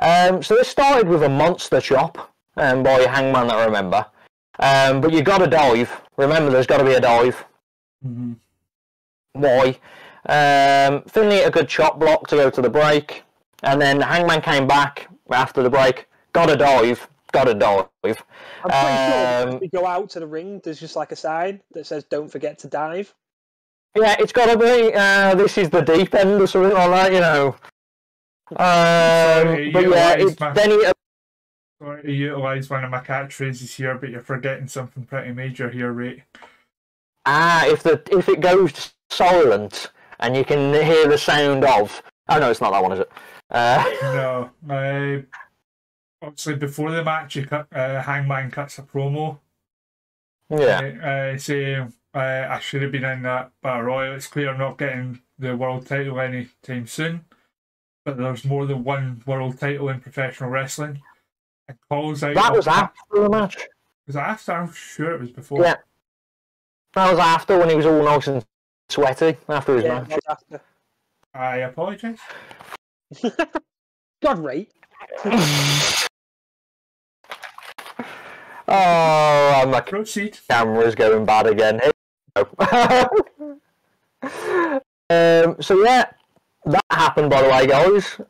So this started with a monster chop by Hangman that I remember. But you got to dive. Remember, there's got to be a dive. Mm-hmm. Why? Finlay hit a good chop block to go to the break. And then Hangman came back, after the break. Gotta dive. I'm pretty sure as we go out to the ring, there's just like a sign that says "Don't forget to dive." Yeah, it's got to be. This is the deep end or something like that, you know. But yeah, then he. Sorry to utilise one of my catchphrases here, but you're forgetting something pretty major here, Rate. If it goes silent and you can hear the sound of. Oh no, it's not that one, is it? No. Obviously, before the match, Hangman cuts a promo. Yeah. Saying I should have been in that Battle Royal. It's clear I'm not getting the world title anytime soon, but there's more than one world title in professional wrestling. And calls out. That was after the match. Was it after? I'm sure it was before. Yeah. That was after, when he was all nice and sweaty after his match. That was after. I apologise. God, Ray. Oh, my Proceed. camera's going bad again. So yeah, that happened, by the way, guys.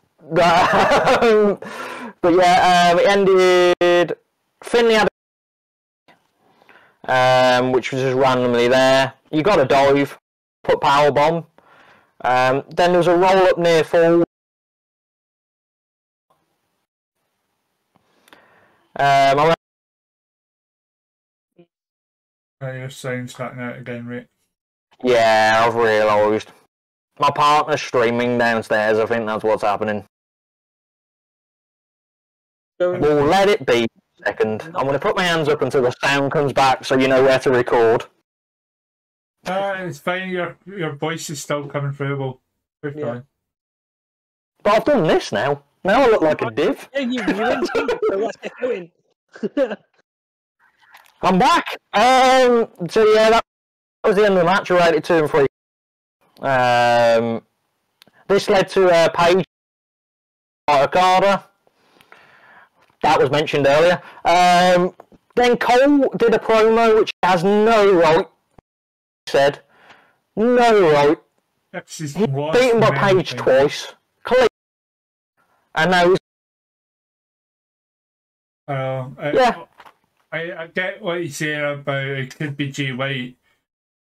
But yeah, it ended. Finley had which was just randomly there. You got to dive, put power bomb. Then there was a roll up near fall. Your sound's cutting out again, Rick. Yeah, I've realised. My partner's streaming downstairs. I think that's what's happening. We'll let it be a second. I'm going to put my hands up until the sound comes back so you know where to record. It's fine. Your voice is still coming through. We're fine. But I've done this now. Now I look like a div. Yeah, you're in too, so let's get going. I'm back. So yeah, that was the end of the match. I rated 2 and 3. This led to Paige Okada. That was mentioned earlier. Then Cole did a promo which has no right. He said no right. He's beaten by Paige twice. Clean. And now he's. Yeah. I get what you're saying about it could be Jay White,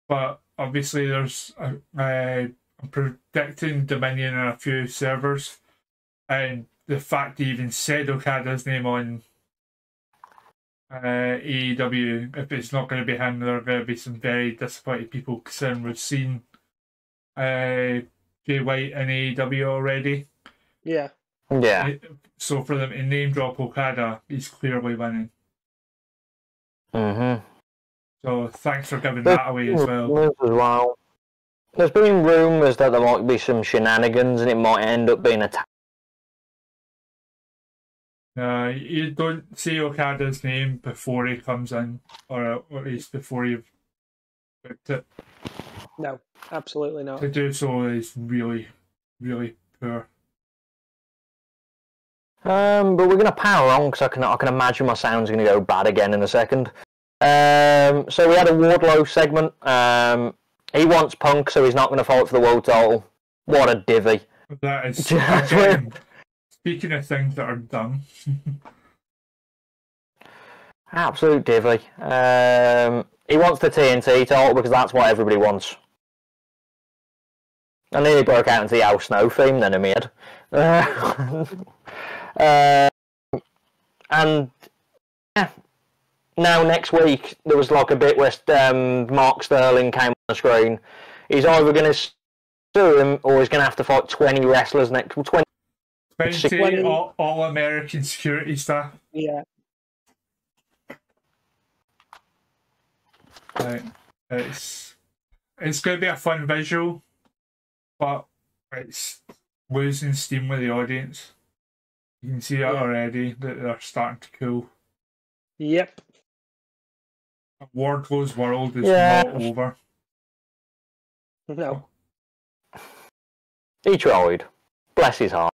but obviously there's I'm predicting Dominion on a few servers, and the fact he even said Okada's name on AEW, if it's not going to be him, there are going to be some very disappointed people considering we've seen Jay White in AEW already. Yeah. Yeah. So for them to name drop Okada, he's clearly winning. Mm-hmm. So thanks for giving that away as well. There's been rumours that there might be some shenanigans and it might end up being a you don't say Okada's name before he comes in, or at least before you've booked it. No, absolutely not. To do so is really, really poor. But we're going to power on because I can imagine my sound's going to go bad again in a second. So we had a Wardlow segment. He wants Punk, so he's not going to fight for the world title. What a divvy. That is, again, speaking of things that are dumb. Absolute divvy. He wants the TNT title because that's what everybody wants. I nearly broke out into the Al Snow theme then in my head. And yeah, now next week there was like a bit where Mark Sterling came on the screen. He's either going to sue him or he's going to have to fight 20 wrestlers next 20 all American security staff. Yeah. Right. It's going to be a fun visual, but it's losing steam with the audience. You can see that already, that they're starting to cool. Yep. Wardlow's world is not over. No. He tried. Bless his heart.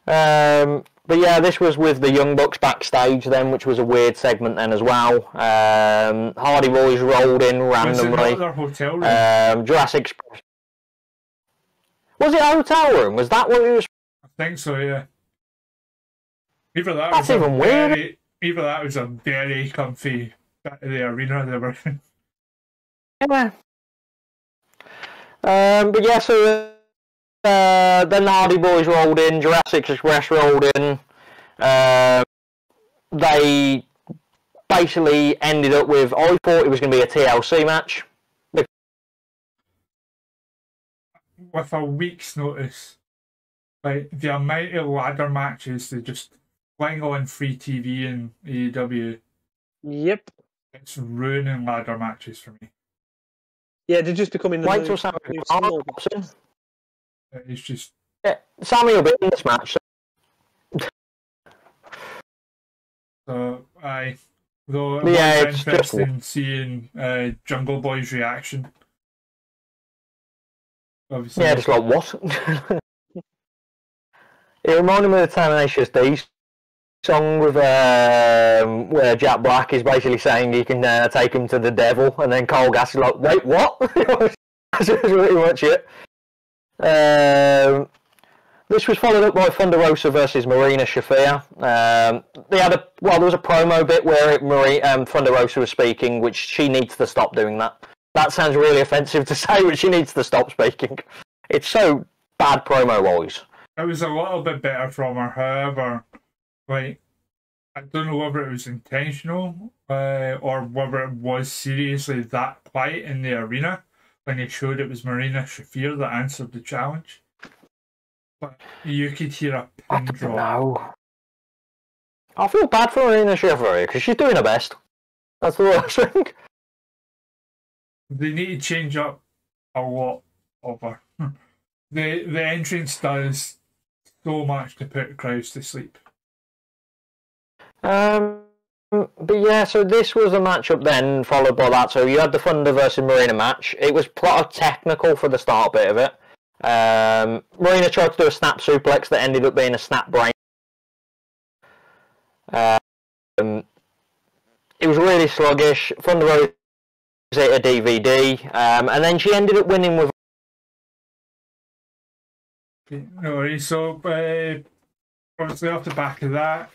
But yeah, this was with the Young Bucks backstage then, which was a weird segment then as well. Hardy Boys rolled in randomly. Was it not their hotel room? Jurassic Express. Was it a hotel room? Was that what it was? think so, yeah. Either that That's was even weird. Either that was a very comfy bit of the arena they were in. Yeah. But yeah, so the Nardy Boys rolled in, Jurassic Express rolled in. They basically ended up with, I thought it was going to be a TLC match. With a week's notice, like the amount of ladder matches they just fling on free TV and AEW, Yep. it's ruining ladder matches for me. Yeah, they're just becoming the Wait new till Sammy symbol. pops in. It's just Yeah, Sammy will be in this match. so though it Yeah, was it's just- interesting seeing Jungle Boy's reaction. Obviously, Yeah, just like, what? It reminded me of the Tenacious D song with where Jack Black is basically saying you can take him to the devil, and then Cole Gass is like, wait, what? That's pretty much it. This was followed up by Thunder Rosa versus Marina Shafir. They had there was a promo bit where Thunder Rosa was speaking, which she needs to stop doing that. That sounds really offensive to say, but she needs to stop speaking. It's so bad promo-wise. it was a little bit better from her. However, like I don't know whether it was intentional or whether it was seriously that quiet in the arena when they showed it was Marina Shafir that answered the challenge. But you could hear a pin drop. No. I feel bad for Marina Shafir because she's doing her best. That's the worst thing. They need to change up a lot of her. The entrance does so much to put crowds to sleep. But yeah, so this was a matchup then, followed by that. So you had the Thunder versus Marina match. It was plot technical for the start bit of it. Marina tried to do a snap suplex that ended up being a snap brain. It was really sluggish. Thunder Rose hit a DVD, and then she ended up winning with. No worries. So, obviously, off the back of that,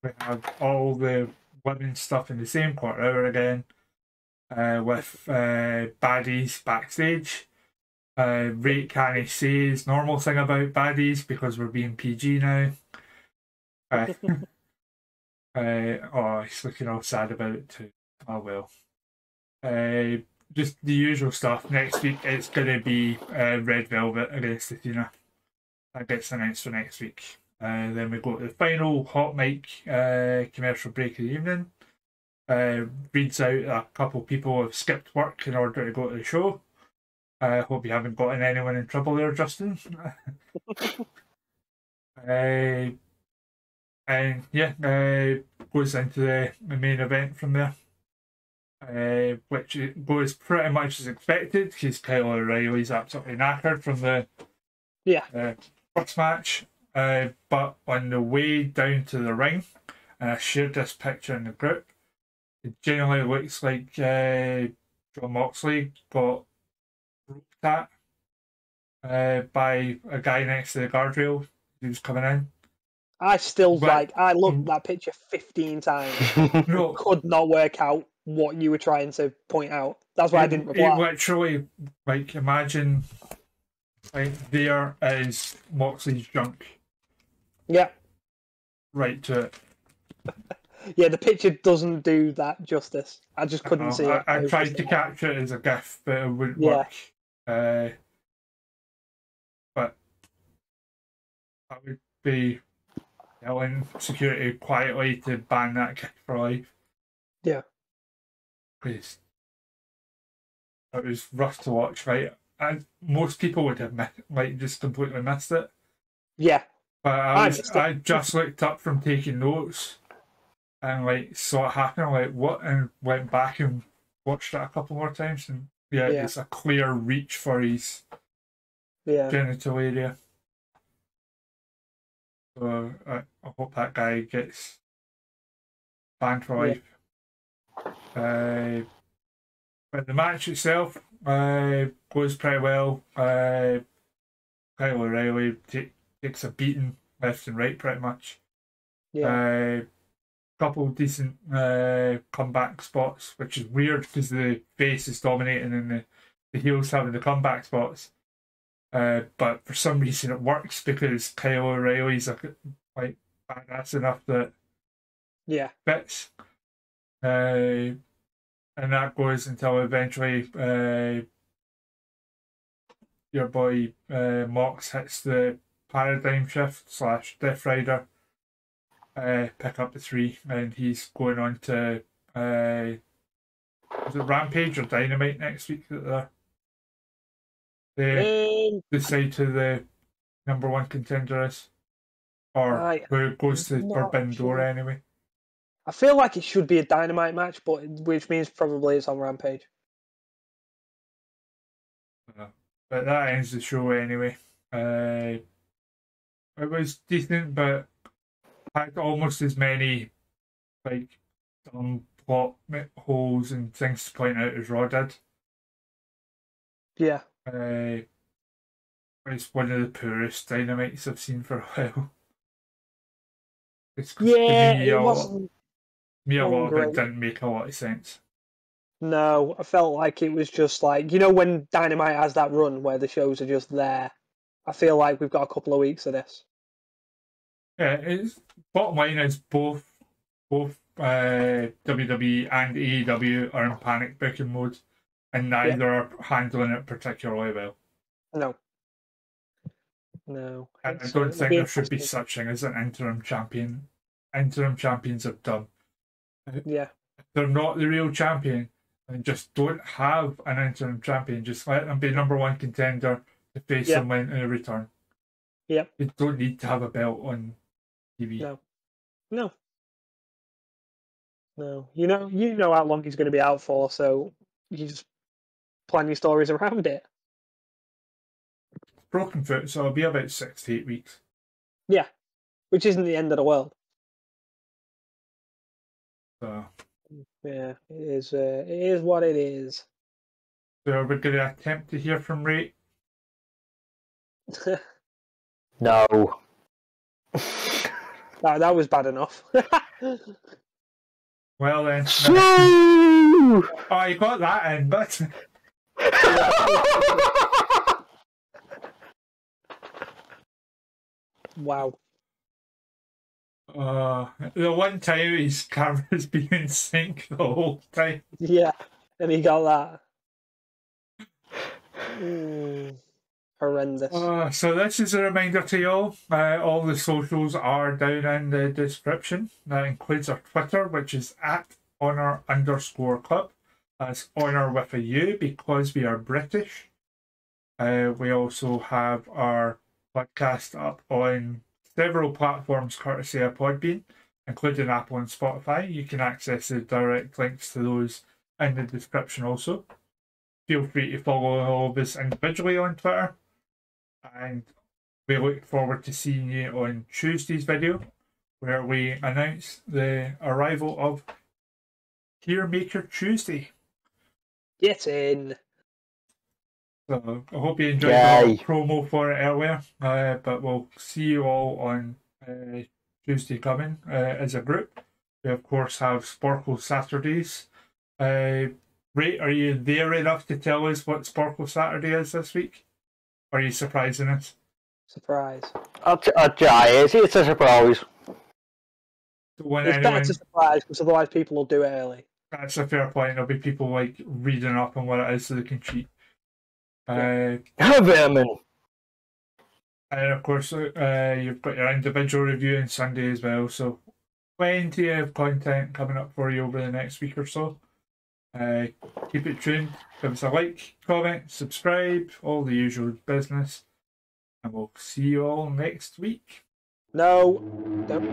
we have all the women's stuff in the same quarter hour again, with baddies backstage. Rate can't say his normal thing about baddies because we're being PG now. Oh, he's looking all sad about it too. Oh well. Just the usual stuff. Next week it's going to be Red Velvet against Athena. That gets announced for next week. Then we go to the final hot mic commercial break of the evening. Reads out a couple people have skipped work in order to go to the show. I hope you haven't gotten anyone in trouble there, Justin. And yeah, goes into the main event from there. Which goes pretty much as expected because Kyle O'Reilly's absolutely knackered from the first match. But on the way down to the ring, and I shared this picture in the group, it generally looks like John Moxley got roped at by a guy next to the guardrail who was coming in. I looked at that picture 15 times. No, Could not work out what you were trying to point out. That's why I didn't reply. It literally, imagine, there is Moxley's junk. Yeah. Right to it. Yeah, the picture doesn't do that justice. I just couldn't see it. I tried to capture it as a GIF, but it wouldn't work. But I would be telling security quietly to ban that GIF for life. Yeah. Because it was rough to watch, right? And most people would have just completely missed it. Yeah. But I just looked up from taking notes and saw it happen, what, and went back and watched it a couple more times, and it's a clear reach for his genital area. So I hope that guy gets banned for life. But the match itself goes pretty well. Kyle O'Reilly takes a beating left and right pretty much. Yeah. Couple decent comeback spots, which is weird because the face is dominating and the heels having the comeback spots. But for some reason it works because Kyle O'Reilly's like badass enough that fits. And that goes until eventually your boy Mox hits the paradigm shift / Death Rider. Pick up the 3, and he's going on to is it Rampage or Dynamite next week that they decide who the number 1 contender is, or who goes to the Forbidden Door anyway. I feel like it should be a Dynamite match, but which means probably it's on Rampage. But that ends the show anyway. It was decent, but had almost as many like dumb plot holes and things to point out as Raw did. Yeah. It's one of the poorest Dynamites I've seen for a while. It wasn't. A lot of it didn't make a lot of sense. No, I felt like it was just like, you know, when Dynamite has that run where the shows are just there. I feel like we've got a couple of weeks of this. Yeah, it's bottom line is both WWE and AEW are in panic booking mode, and neither are handling it particularly well. No. And I don't think there should be such thing as an interim champion. Interim champions are dumb. Yeah. If they're not the real champion, then just don't have an interim champion. Just let them be number 1 contender to face them in a return. Yeah. You don't need to have a belt on TV. No. You know how long he's going to be out for, so you just plan your stories around it. Broken foot, so it'll be about 6 to 8 weeks. Yeah, which isn't the end of the world. So yeah, it is. It is what it is. So are we going to attempt to hear from Rate? No. That was bad enough. Well then. Oh, you got that in, but. Wow. The one time his camera's been in sync the whole time. Yeah, and he got that. Horrendous. So this is a reminder to you all the socials are down in the description. That includes our Twitter, which is @honor_club. That's honor with a U because we are British. We also have our podcast up on several platforms courtesy of Podbean, including Apple and Spotify. You can access the direct links to those in the description also. Feel free to follow all of us individually on Twitter. And we look forward to seeing you on Tuesday's video, where we announce the arrival of Tier Maker Tuesday. Get in. So I hope you enjoyed the promo for it earlier. But we'll see you all on Tuesday coming as a group. We of course have Sporkle Saturdays. Ray, are you there enough to tell us what Sporkle Saturday is this week? Or are you surprising us? Surprise. I'll try it. It's a surprise. It's better to surprise because otherwise people will do it early. That's a fair point. There'll be people like reading up on what it is so they can cheat. Vermin. And of course, you've got your individual review on Sunday as well. So plenty of content coming up for you over the next week or so. Keep it tuned. Give us a like, comment, subscribe, all the usual business. And we'll see you all next week. No. Don't.